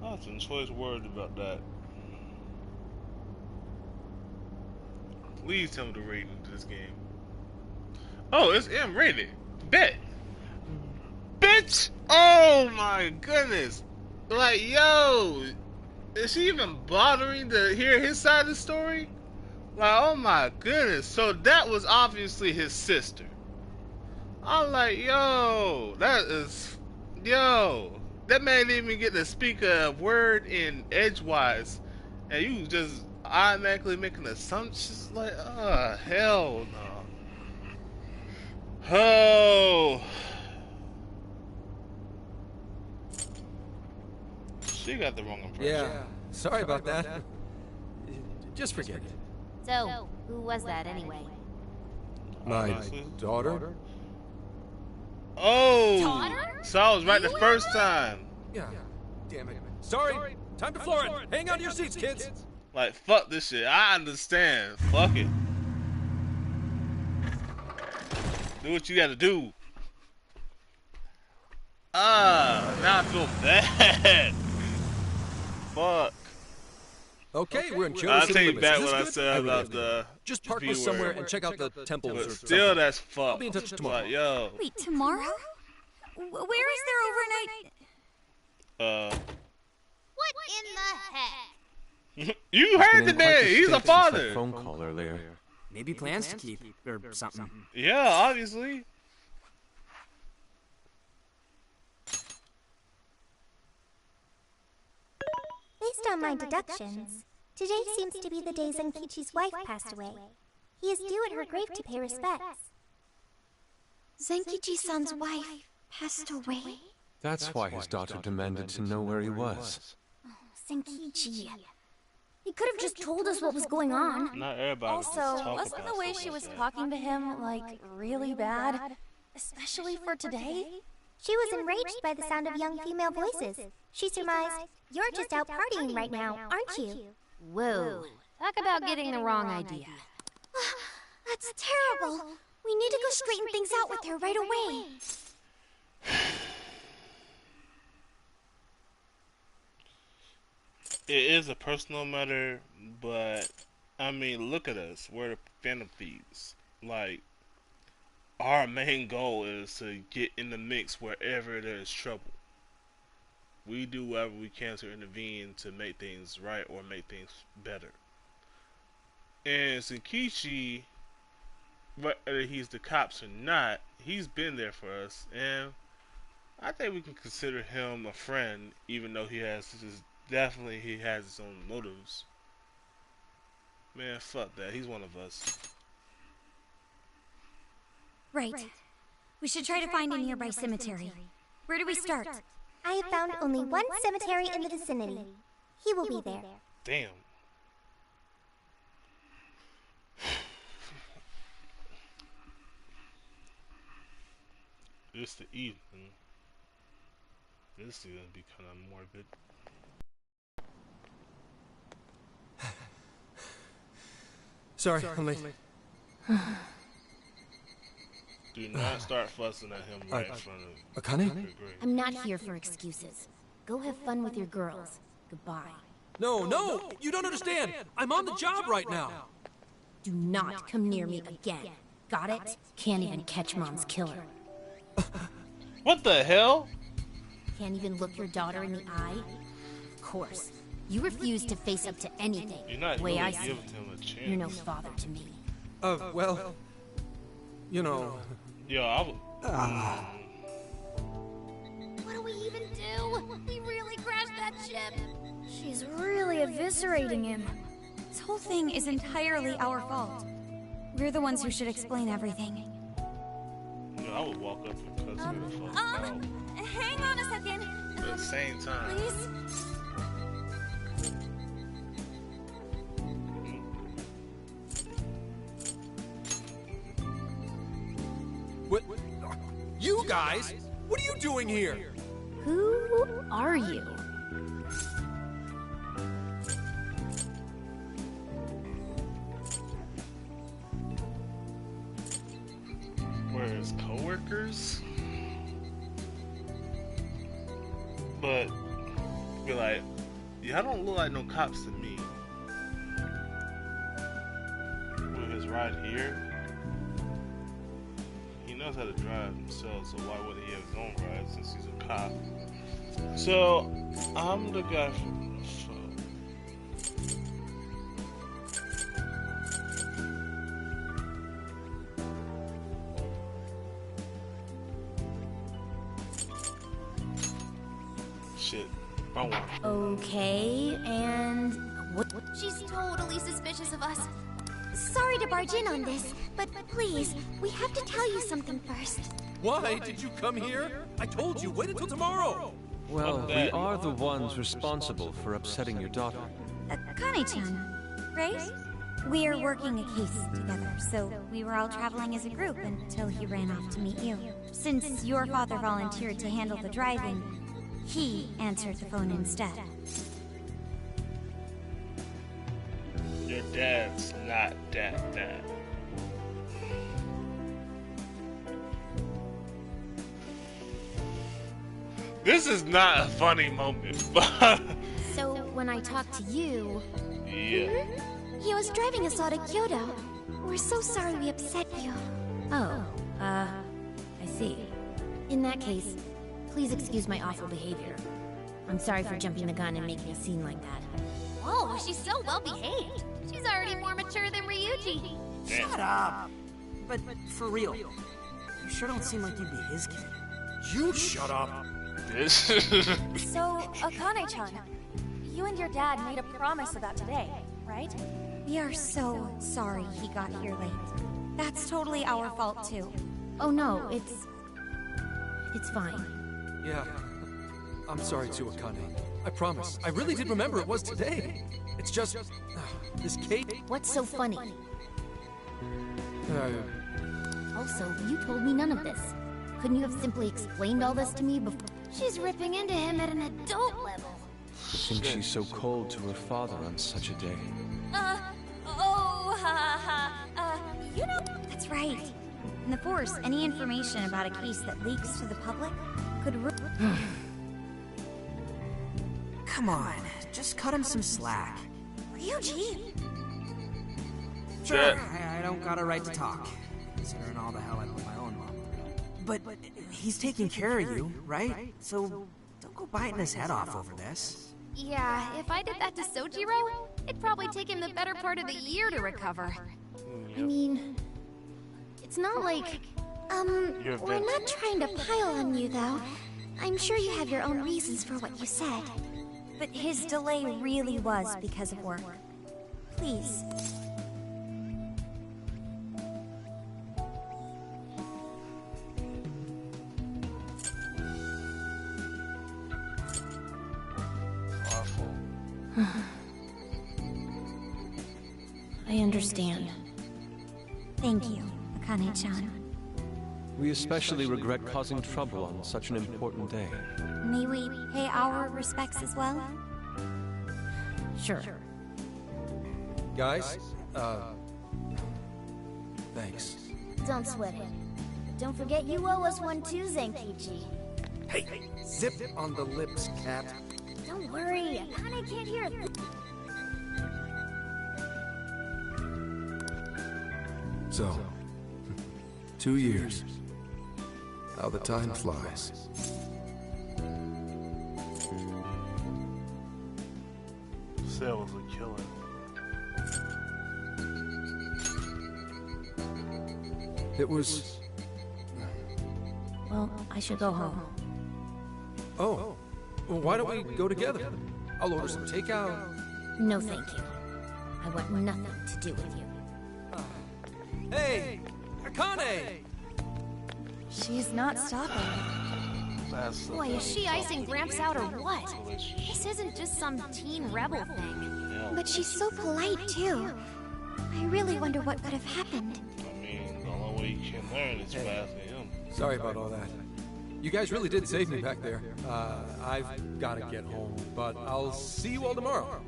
I had some choice words about that. Please tell me the rating of this game. Oh, it's M rated. Bet. Bitch! Oh my goodness! Like, yo, is she even bothering to hear his side of the story? Like, oh my goodness. So that was obviously his sister. I'm like, yo, that man didn't even get to speak a word in edgewise, and you just automatically making assumptions like, oh, hell no. Oh. She got the wrong impression. Yeah, sorry about that. Just forget it. So, who was that anyway? My daughter? Oh! Daughter? So I was right the first time. Yeah. Damn it. Sorry. Time to floor it. Hang on to your seats, kids. Like, fuck this shit. I understand. Fuck it. Do what you gotta do. Now I feel bad. Fuck. Okay, we're in Kyoto I'll City take limits. back Is this what I good? said really about have the Just park V us somewhere word. and check out the temples But or still, something. that's fuck. I'll be in touch tomorrow. Like, yo. Wait, tomorrow? Where is their overnight? What in the heck? You heard the man. He's a father. Phone call earlier. Maybe plans to keep, or something. Yeah, obviously. Based on my deductions, today seems to be the day Zenkichi's wife passed away. He is due at her grave to pay respects. Zenkichi-san's wife passed away? That's why his daughter demanded to know where he was. Zenkichi. He could have just told us what was going on. Not everybody. Also, wasn't the way she was talking to him, like, really bad? Especially for today? She was enraged by the sound of young female voices. She surmised, "You're just out partying right now, aren't you?" Whoa. Talk about getting the wrong idea. That's terrible. We need to go straighten things out with her right away. It is a personal matter, but I mean, look at us. We're the Phantom Thieves. Like, our main goal is to get in the mix wherever there's trouble. We do whatever we can to intervene to make things right or make things better. And Zenkichi, whether he's the cops or not, he's been there for us, and I think we can consider him a friend, even though he has his own motives. Man, fuck that. He's one of us. Right. We should try to find a nearby cemetery. Where do we start? I have found only one cemetery in the vicinity. He will be there. Damn. It's the evening. This is gonna be kind of morbid. Sorry, I'm late. Do not start fussing at him right in front of Akane? I'm not here for excuses. Go have fun with your girls. Goodbye. No, you don't understand. I'm on the job right now. Do not come near me again. Got it? Can't even catch Mom's killer. What the hell? Can't even look your daughter in the eye? Of course. You refuse to face up to anything. You're not the way really I see giving it. him a chance. You're no father to me. Well, you know. Yo, I would. What do we even do? We really crashed that ship. She's really eviscerating him. This whole thing is entirely our fault. We're the ones who should explain everything. Yo, I would walk up and cuss her the fuck out. Hang on a second. At the same time. Please? What? You guys? What are you doing here? Who are you? We're his co-workers? But, be like, y'all don't look like no cops to me. With his ride here, he knows how to drive himself, so why would he have his own ride since he's a cop? So, I'm the guy from the show. Shit. Wrong one. Okay, and what? She's totally suspicious of us. Sorry to barge in on this, but please, we have to tell you something first. Why did you come here? I told you, wait until tomorrow. Well, we are the ones responsible for upsetting your daughter. Kane-chan, right? We are working a case together, so we were all traveling as a group until he ran off to meet you. Since your father volunteered to handle the driving, he answered the phone instead. Your dad's not that dad. This is not a funny moment, but... So, when I talk to you... Yeah. He was driving us all to Hyodo. We're so sorry we upset you. Oh, I see. In that case, Please excuse my awful behavior. I'm sorry for jumping the gun and making a scene like that. Whoa, she's so well behaved. She's already more mature than Ryuji. Shut up. But for real, you sure don't seem like you'd be his kid. You shut up. So, Akane-chan, you and your dad made a promise about today, right? We are so sorry he got here late. That's totally our fault, too. Oh no, it's fine. Yeah. I'm sorry too, Akane. I promise. I really did remember it was today. It's just... this cake... What's so funny? Also, you told me none of this. Couldn't you have simply explained all this to me before? She's ripping into him at an adult level. Since she's so cold to her father on such a day. You know... That's right. In the Force, any information about a case that leaks to the public could Come on, just cut him some slack. Ryuji! Sure, I don't got a right to talk, considering all the hell I put my own mom through. But he's taking care of you, right? So don't go biting his head off over this. Yeah, if I did that to Sojiro, it'd probably take him the better part of the year to recover. I mean, it's not like... We're not trying to pile on you, though. I'm sure you have your own reasons for what you said. But his delay really was because of work. Please. I understand. Thank you, Akane-chan. We especially regret causing trouble on such an important day. May we pay our respects as well? Sure. Guys, thanks. Don't sweat it. Don't forget you owe us one too, Zenkichi. Hey, zip on the lips, cat. Don't worry, Akane can't hear it. So, 2 years. How the time flies. Cell was a killer. It was... Well, I should go home. Oh, well, why don't we go together? I'll order some takeout. No, thank you. I want nothing to do with you. Hey, Akane! She's not stopping. Boy, is she icing Gramps out or what? This isn't just some teen rebel thing. But she's so polite, too. I really wonder what could have happened. I mean, the only way you can learn is by asking him. Sorry about all that. You guys really did save me back there. I've got to get home, but I'll see you all tomorrow.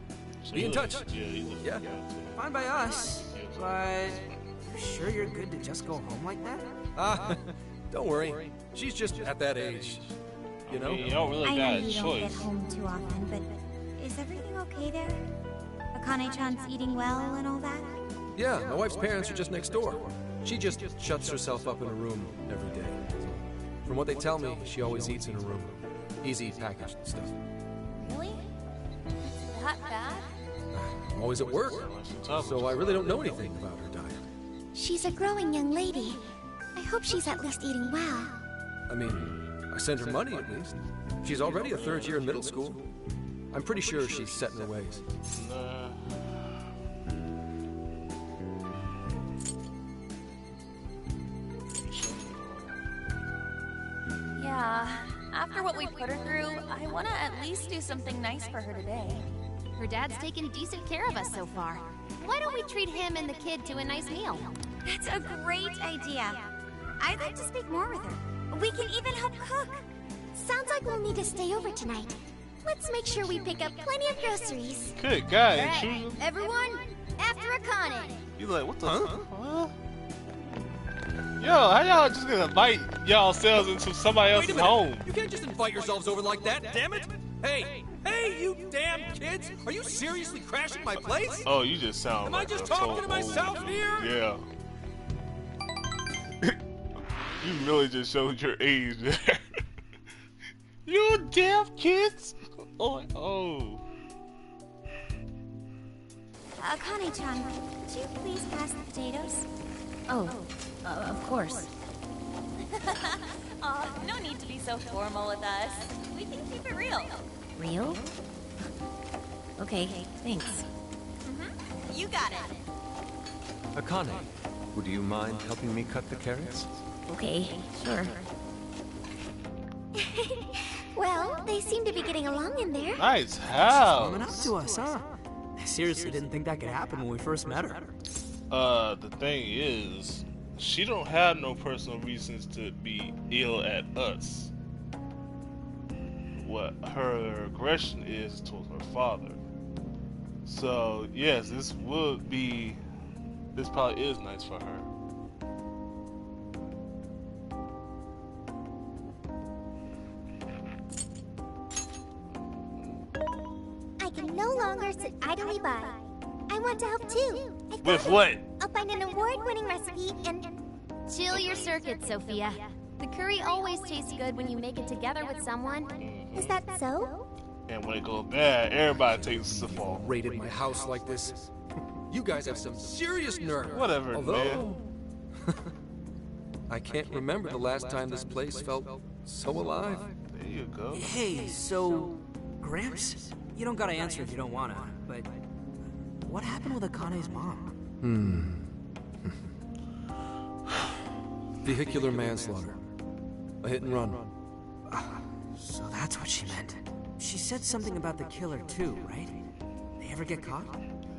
Be in touch. Yeah. Fine by us, but you sure you're good to just go home like that? Don't worry. She's just at that age. You know? You don't really I got know a you don't choice. get home too often, but is everything okay there? Akane-chan's eating well and all that? Yeah, my wife's parents are just next door. She just shuts herself up in a room every day. From what they tell me, she always eats in a room. Easy packaged stuff. Really? It's that bad? I'm always at work, so I really don't know anything about her diet. She's a growing young lady. I hope she's at least eating well. I mean, I send her money at least. She's already a third year in middle school. I'm pretty sure she's set in her ways. Yeah, after what we put her through, I want to at least do something nice for her today. Her dad's taken decent care of us so far. Why don't we treat him and the kid to a nice meal? That's a great idea. I'd like to speak more with her. We can even help cook. Sounds like we'll need to stay over tonight. Let's make sure we pick up plenty of groceries. Good guy, Right. intrusion. Everyone, after Akane. You like, what the huh? Yo, how y'all just gonna invite y'all selves into somebody else's home? You can't just invite yourselves over like that, damn it! Hey, you damn kids! Are you seriously crashing my place? Oh, you just sound Am like I just a talking to total myself old- here? Yeah. You really just showed your age there. You damn kids! Oh. Akane-chan, could you please pass the potatoes? Oh, of course. No need to be so formal with us. We can keep it real. Real? Okay, thanks. You got it. Akane, would you mind helping me cut the carrots? Okay, sure. Well, they seem to be getting along in there. Nice house. Coming up to us, huh? I seriously didn't think that could happen when we first met her. The thing is, she don't have no personal reasons to be ill at us. What her aggression is towards her father. So, yes, this probably is nice for her. I can no longer sit idly by. I want to help too. With what? I'll find an award-winning recipe and... Chill your circuit, Sophia. The curry always tastes good when you make it together with someone. Is that so? And when it goes bad, everybody takes the fall. Raided my house like this. You guys have some serious nerve. Whatever, Although, I can't remember the last time this place felt so alive. There you go. Hey, so... Gramps? You don't gotta answer if you don't wanna, but... What happened with Akane's mom? Vehicular manslaughter. A hit and run. So that's what she meant. She said something about the killer too, right? They ever get caught?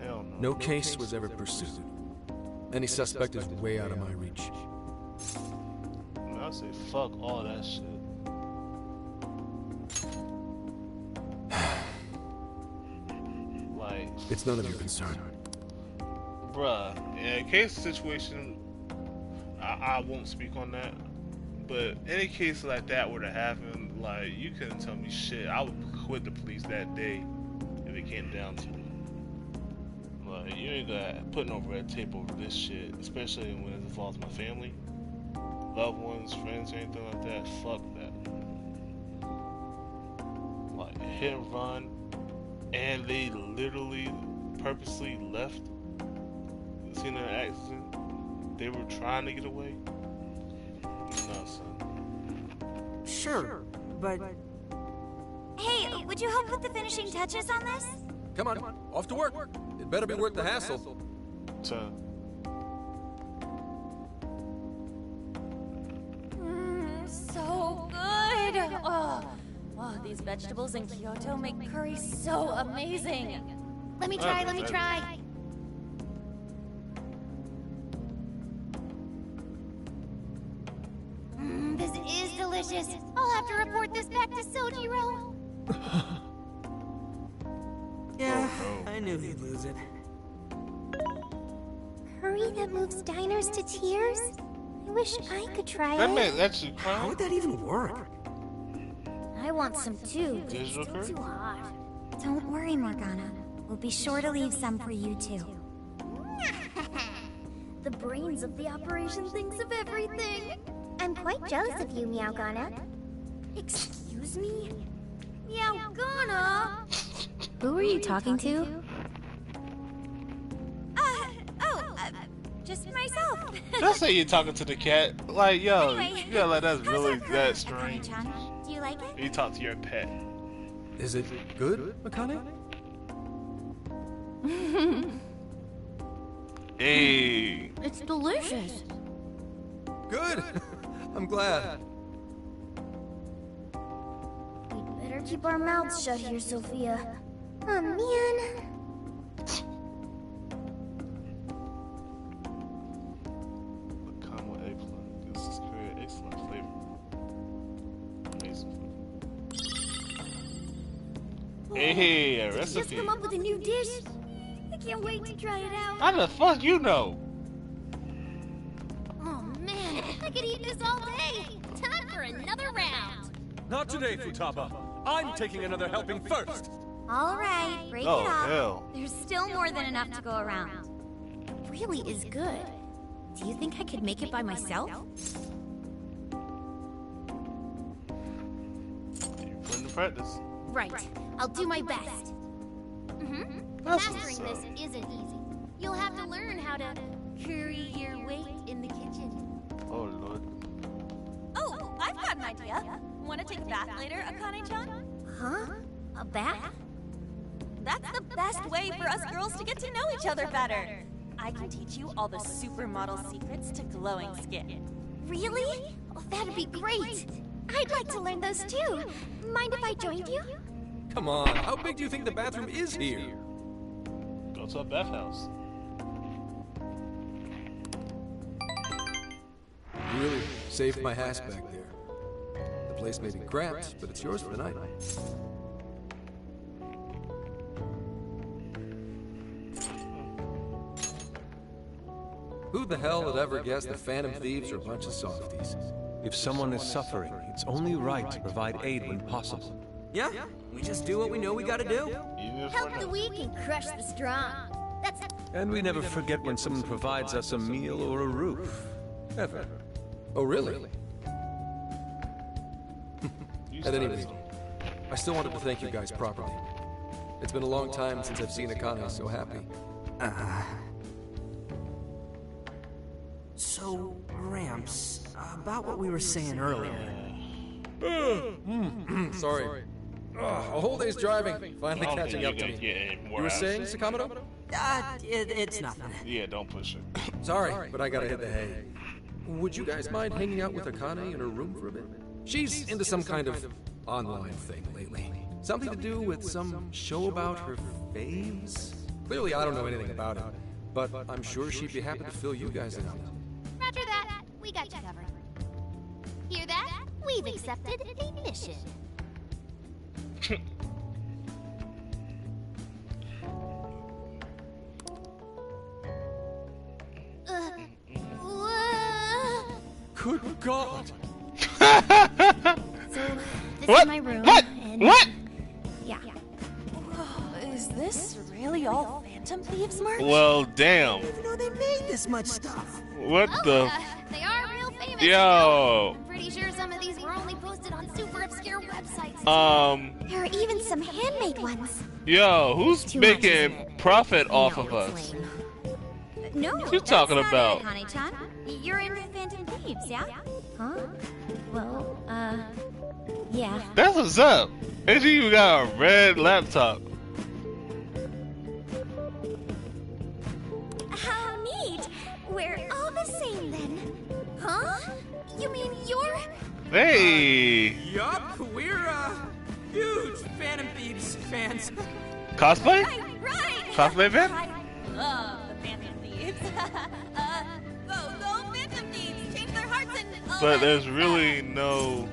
Hell no. No case was ever pursued. Any suspect is way out of my reach. I say fuck all that shit. Like, it's none of your concern. Bruh, in a case situation, I won't speak on that. But any case like that were to happen, like, you couldn't tell me shit. I would quit the police that day if it came down to it. Like, you ain't gonna put no red tape over this shit, especially when it involves my family, loved ones, friends, or anything like that. Fuck that. Like, hit and run, and they literally purposely left the scene of the accident. They were trying to get away. No, son. Sure, but... Hey, would you help with the finishing touches on this? Come on, off to work. It better be worth the hassle. So, So good. Oh, these vegetables in Kyoto make curry so amazing. Let me try. This is delicious. I'll have to report this back to Sojiro. Yeah, I knew he'd lose it. Curry that moves diners to tears? I wish I could try that it. man actually How crying. would that even work? I want some too, but it's Digital still curry? too hot. Don't worry, Morgana. We'll be sure to leave some for you too. The brains of the operation thinks of everything. I'm quite jealous of you, Meowgana. Excuse me? Meowgana? Who are you talking to? Just myself. Just say you're talking to the cat. Like, yo, Anyway, you gotta let that's how's really our curry, that strange. Akane-chan? Do you like it? You talk to your pet. Is it good, Akane? Hey. It's delicious. Good! I'm glad. We'd better keep our mouths shut here, Sophia. Oh man. Come with eggplant. This is create excellent flavor. Amazing flavor. Hey, a Did you just recipe. come up with a new dish? I can't wait to try it out. How the fuck you know? Oh man, I could eat this all day. Time for another round. Not today, Futaba. I'm taking another helping first. All right, break Oh, it off. hell. There's still more than enough to go around. It really is good. Do you think I could make it by myself? You practice. Right. I'll do my best. Mastering this isn't easy. You'll have to learn how to carry your weight in the kitchen. Oh lord. Oh, I've got an idea. Want to take a bath later, Akane-chan? Huh? A bath? That's the best way for us girls to get to know each other better. I can teach you all the supermodel secrets to glowing skin. Really? Oh, that'd be great. I'd like to learn those too. Mind if I joined you? Come on, how big do you think the bathroom is here? Go to a bathhouse. You really saved my ass back there. The place may be cramped, but it's yours for the night. Who the hell would ever guess the Phantom Thieves are a bunch of softies? If someone is suffering, it's only right to provide aid when possible. Yeah, we just do what we know we gotta do. Help the weak and crush the strong. That's... And we never forget when someone provides us a meal or a roof. Ever. Oh, really? At any rate, I still wanted to thank you guys properly. It's been a long time since I've seen Akane so happy. So, Ramps, about what we were saying earlier. Sorry. A whole day's driving, finally catching up to me. You were saying, Sakamoto? It's nothing. Yeah, don't push it. Sorry, but I gotta hit the hay. Would you guys mind hanging out with Akane in her room for a bit? She's into some kind of online thing lately. Something to do with some show about her faves? Clearly, I don't know anything about it, but I'm sure she'd be happy to fill you guys in on it. Roger that. We got you covered. Hear that? We've accepted a mission. Good God! So, this is my room. And yeah. Is this really all Phantom Thieves merch? Well, damn. I didn't even know they made this much stuff. What the? They are real famous. Yo. I'm pretty sure some of these were only posted on super obscure websites. There are even some handmade ones. Yo, who's making profit off of us? No, What you talking about? Akane-chan. You're in Phantom Thieves, yeah? Huh? Well, yeah. That's what's up. And she even got a red laptop. How neat. We're all the same then. Huh? You mean you're... Hey. Yup, we're, huge Phantom Thieves fans. Cosplay? Right. Cosplay fan? I love the Phantom Thieves. Go Phantom Thieves! Change their hearts and... But there's really no...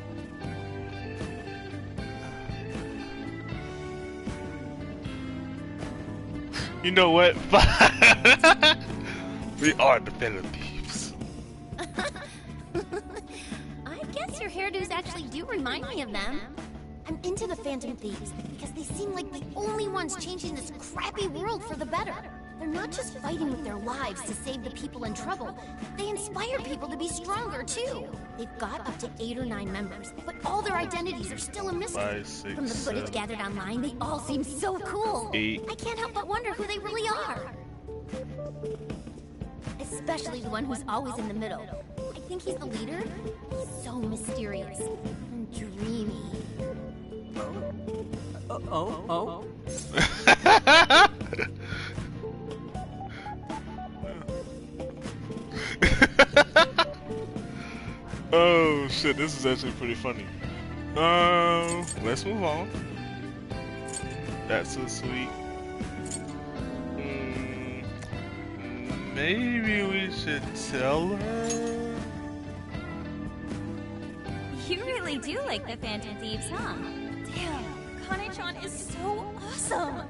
You know what? We are the Phantom Thieves. I guess your hairdos actually do remind me of them. I'm into the Phantom Thieves because they seem like the only ones changing this crappy world for the better. They're not just fighting with their lives to save the people in trouble. They inspire people to be stronger, too. They've got up to 8 or 9 members, but all their identities are still a mystery. 5, 6, From the footage 7, gathered online, they all seem so cool. 8. I can't help but wonder who they really are. Especially the one who's always in the middle. I think he's the leader. He's so mysterious and dreamy. Oh? Oh shit, this is actually pretty funny. Let's move on. That's so sweet. Maybe we should tell her? You really do like the Phantom Thieves, huh? Damn, Akane-chan is so awesome!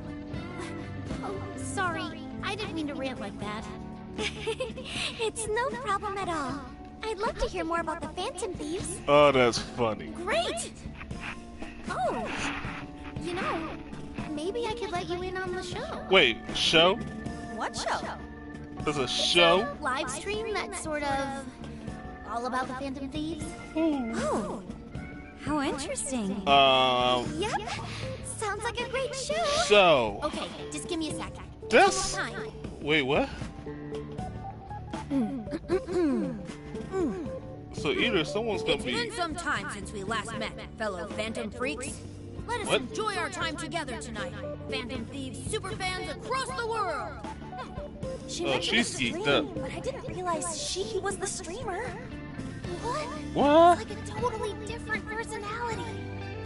Oh, sorry. I didn't mean to rant like that. It's no problem at all. I'd love to hear more about the Phantom Thieves. Oh, that's funny. Great! Oh, you know, maybe I could let you in on the show. Wait, show? What show? There's a show? Live stream that's sort of all about the Phantom Thieves. Oh, How interesting. Yep. Sounds like a great show. So. Okay, just give me a second. This. Wait, what? So either someone's gonna be. It's been some time since we last met, fellow Phantom Freaks. Let us enjoy our time together tonight. Phantom Thieves superfans across the world. She she's geeked up. But I didn't realize she was the streamer. What? What? It's like a totally different personality.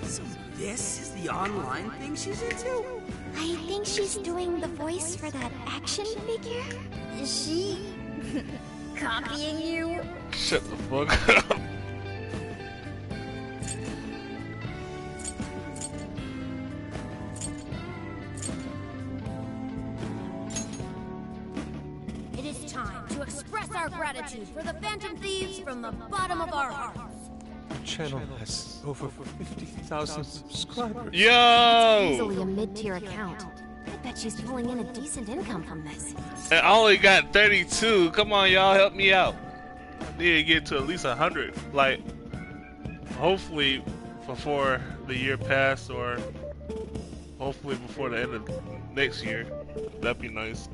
So this is the online thing she's into? I think she's doing the voice for that action figure. Is she copying you? Shut the fuck up. It is time to express our gratitude for the Phantom Thieves from the bottom of our hearts. The channel has over 50,000 subscribers. Yo! Easily a mid-tier account. I bet she's pulling in a decent income from this. And I only got 32. Come on, y'all, help me out. I need to get to at least 100. Like, hopefully before the year passed, or hopefully before the end of next year. That'd be nice.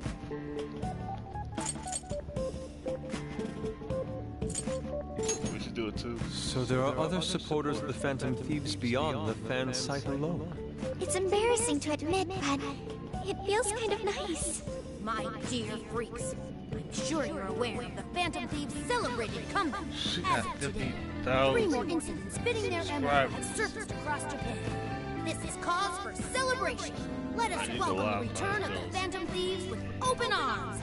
We should do it too. So there are other supporters of the Phantom Thieves beyond the fan site alone. It's embarrassing to admit, but it feels kind of nice. My dear freaks, I'm sure you're aware of the Phantom Thieves' celebrated comeback. As of today, 3 more incidents fitting their emblem have surfaced across Japan. This is cause for celebration. Let us welcome the return of the Phantom Thieves with open arms.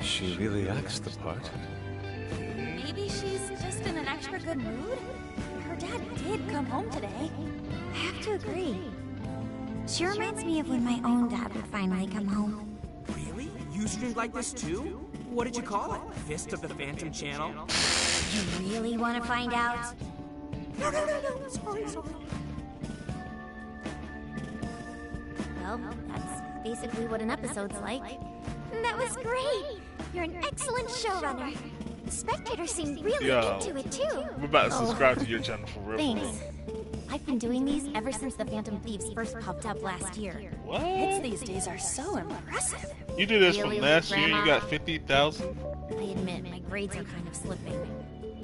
She really acts the part. Maybe she's just in an extra good mood? Her dad did come home today. I have to agree. She reminds me of when my own dad would finally come home. Really? You streamed like this too? What did you call it? Fist of the Phantom channel? You really want to find out? No. Sorry. Well, that's basically what an episode's like. That was great! You're an excellent showrunner. The spectators seem really into it too. We're about to subscribe to your channel for real. Thanks. I've been doing these ever since the Phantom Thieves first popped up last year. What? Hits these days are so impressive. You did this Really, from last year, Grandma? you got 50,000? I admit, my grades are kind of slipping.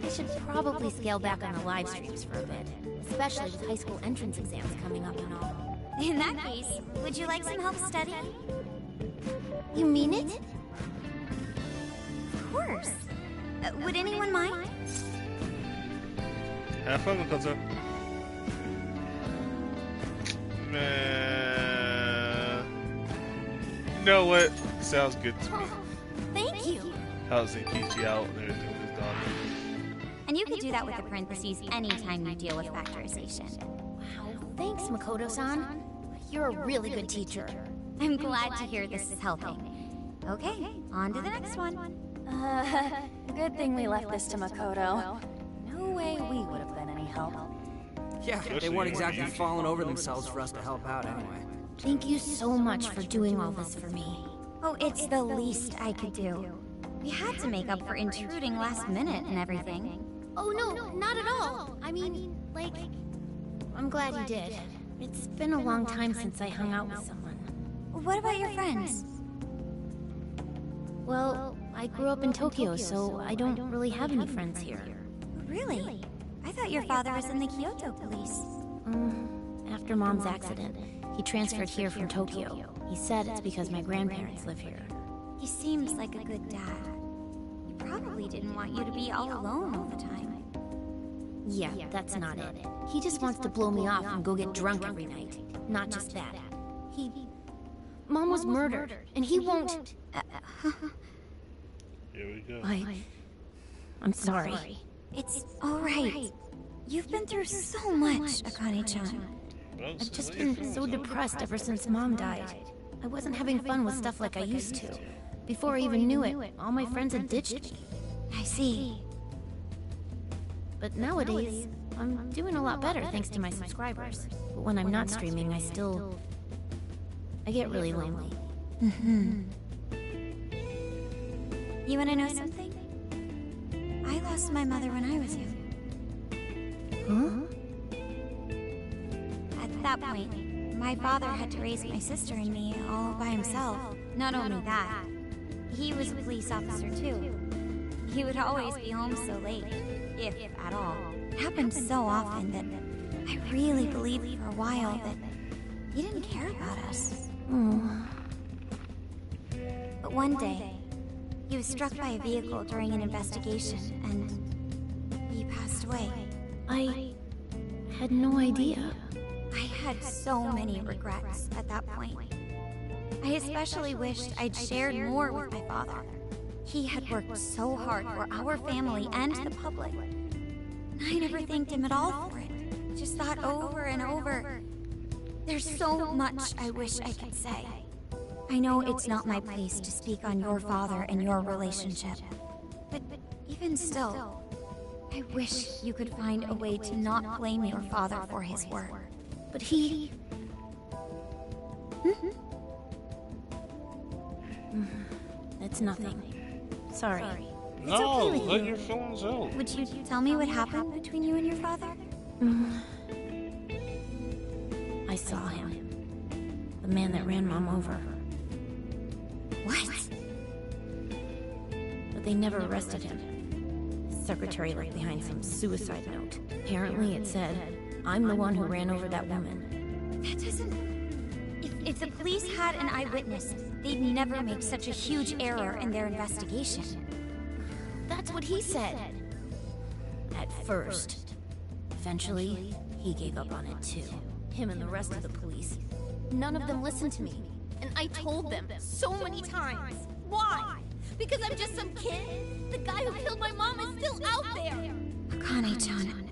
I should probably scale back on the live streams for a bit, especially with high school entrance exams coming up and all. In that case, would you like some help studying? You mean it? Of course. Would anyone mind? Have fun, Makoto. Man. You know what? Sounds good to me. Thank you. How's Zenkichi out and everything with his daughter? And you could do that with the parentheses anytime you deal with factorization. Wow, thanks, Makoto-san. You're a really good teacher. I'm glad to hear this is helping. Okay, on to the next one. Good thing we left this to Makoto. No way we would have been any help. Yeah, they weren't exactly falling over themselves for us to help out anyway. Thank you so much for doing all this for me. Oh, it's the least I could do. We had to make up for intruding last minute and everything. Oh no, not at all. I mean, like, I'm glad you did. It's been a long time since I hung out with someone. What about your friends? Well, I grew up in Tokyo, so I don't really have any friends here. Really? I thought your father was in the Hyodo police. After Mom's accident, he transferred here from Tokyo. He said it's because my grandparents live here. He seems like a good dad. He probably didn't want you to be all alone all the time. Yeah, that's not it. He just wants to blow me off and go get drunk every night. Not just that. Mom was murdered, and he won't... Here we go. I'm sorry. It's alright. You've been through so much, Akane-chan. I've just been so depressed ever since Mom died. I wasn't having fun with stuff like I used to. Before I even knew it, all my friends had ditched me. I see. But nowadays, I'm doing a lot better thanks to my subscribers. But when I'm not streaming, I get really lonely. You wanna know something? I lost my mother when I was young. Huh? At that point, my father had to raise my sister and me all by himself. Not only that, he was a police officer too. He would always be home so late, if at all. It happened so often that I really believed for a while that he didn't care about us. But one day, he was struck by a vehicle during an investigation, and he passed away. I had no idea. I had so many regrets at that point. I especially wished I'd shared more with my father. He had worked so hard for our family and the public. I never thanked him at all for it. Just thought over and over. There's so much I wish I could say. I know it's not my place to speak on your father and your relationship. But even still, I wish you could find a way to not blame your father for his work. But he... It's nothing. Sorry. No, let your feelings out. Would you tell me what happened between you and your father? I saw him. The man that ran Mom over. What? But they never arrested him. His secretary left behind some suicide note. Apparently it said, "I'm the one who ran over that woman." That doesn't... If the police had an eyewitness, they'd never make such a huge error in their investigation. That's what he said. At first. Eventually, he gave up on it too. Him and the rest of the police. None of them listened to me. And I told them so many times. Why? Because I'm just some kid? The guy who killed my mom is still out there! Akane-chan.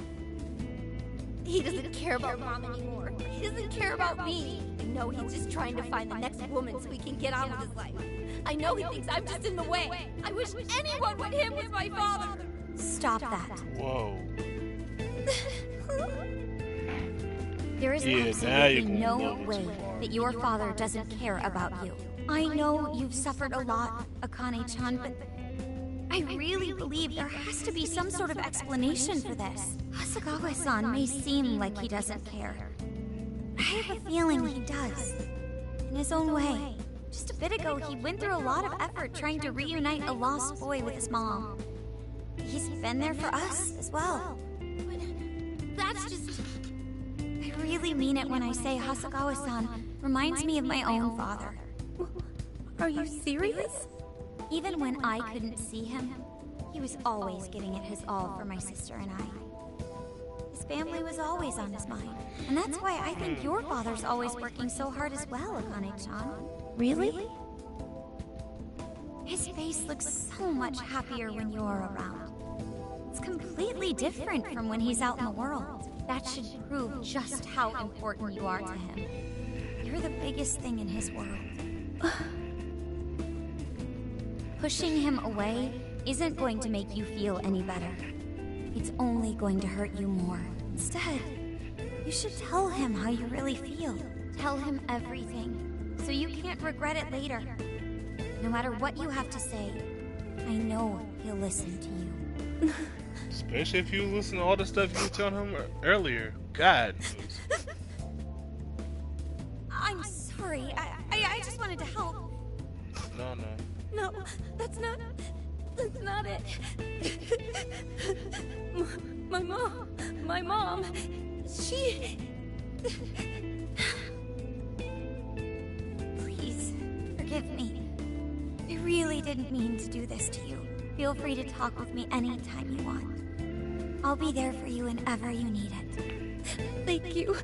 He doesn't care about Mom anymore. He doesn't care about me. I know he's just trying to find the next woman so he can get on with his life. I know he thinks I'm just in the way. I wish anyone but him was my father. Stop that. Whoa. There is absolutely no way that your father doesn't care about you. I know you've suffered a lot, Akane-chan, but I really believe there has to be some sort of explanation for this. Hasagawa-san may seem like he doesn't care. I have a feeling he does. In his own way. Just a bit ago, he went through a lot of effort trying to reunite a lost boy with his mom. He's been there for us as well. But that's just... I really mean it when I say Hasagawa-san reminds me of my own father. Are you serious? Even when I couldn't see him, he was always giving it his all for my sister and I. His family was always on his mind. And that's why I think your father's always working so hard as well, Akane-chan. Really? His face looks so much happier when you're around. It's completely different from when he's out in the world. That should prove just how important you are to him. You're the biggest thing in his world. Pushing him away isn't going to make you feel any better. It's only going to hurt you more. Instead, you should tell him how you really feel. Tell him everything, so you can't regret it later. No matter what you have to say, I know he'll listen to you. Especially if you listen to all the stuff you were telling him earlier. God. I'm sorry. I just wanted to help. No. No, that's not it. My mom, she... Please, forgive me. I really didn't mean to do this to you. Feel free to talk with me anytime you want. I'll be there for you whenever you need it. Thank you.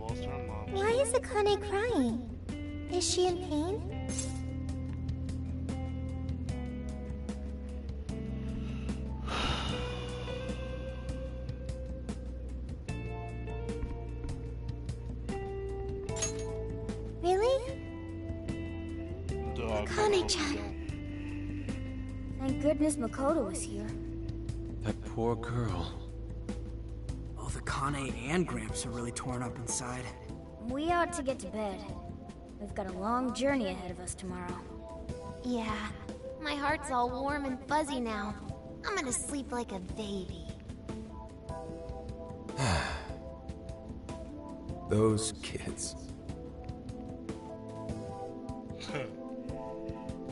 Lost her mom. Why is Akane crying? Is she in pain? Really? Akane-chan. Thank goodness Makoto was here. That poor girl. Oh, the Kane and Gramps are really torn up inside. We ought to get to bed. We've got a long journey ahead of us tomorrow. Yeah, my heart's all warm and fuzzy now. I'm gonna sleep like a baby. Those kids.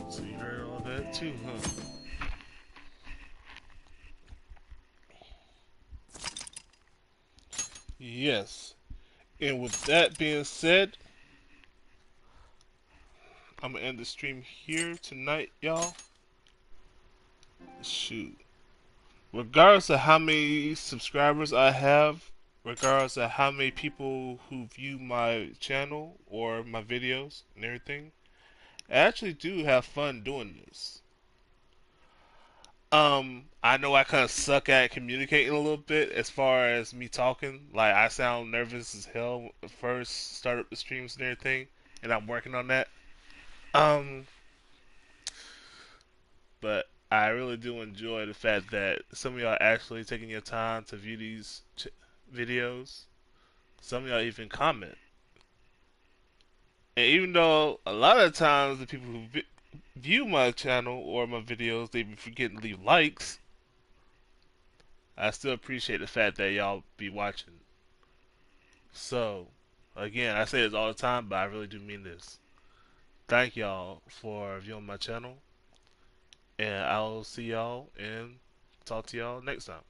So you heard all that too, huh? Yes. And with that being said, I'm gonna end the stream here tonight, y'all. Shoot. Regardless of how many subscribers I have, regardless of how many people who view my channel or my videos and everything, I actually do have fun doing this. I know I kind of suck at communicating a little bit as far as me talking. Like, I sound nervous as hell when I first start up the streams and everything, and I'm working on that. But I really do enjoy the fact that some of y'all are actually taking your time to view these videos. Some of y'all even comment. And even though a lot of times the people who view my channel or my videos, they be forgetting to leave likes, I still appreciate the fact that y'all be watching. So, again, I say this all the time, but I really do mean this. Thank y'all for viewing my channel. And I'll see y'all and talk to y'all next time.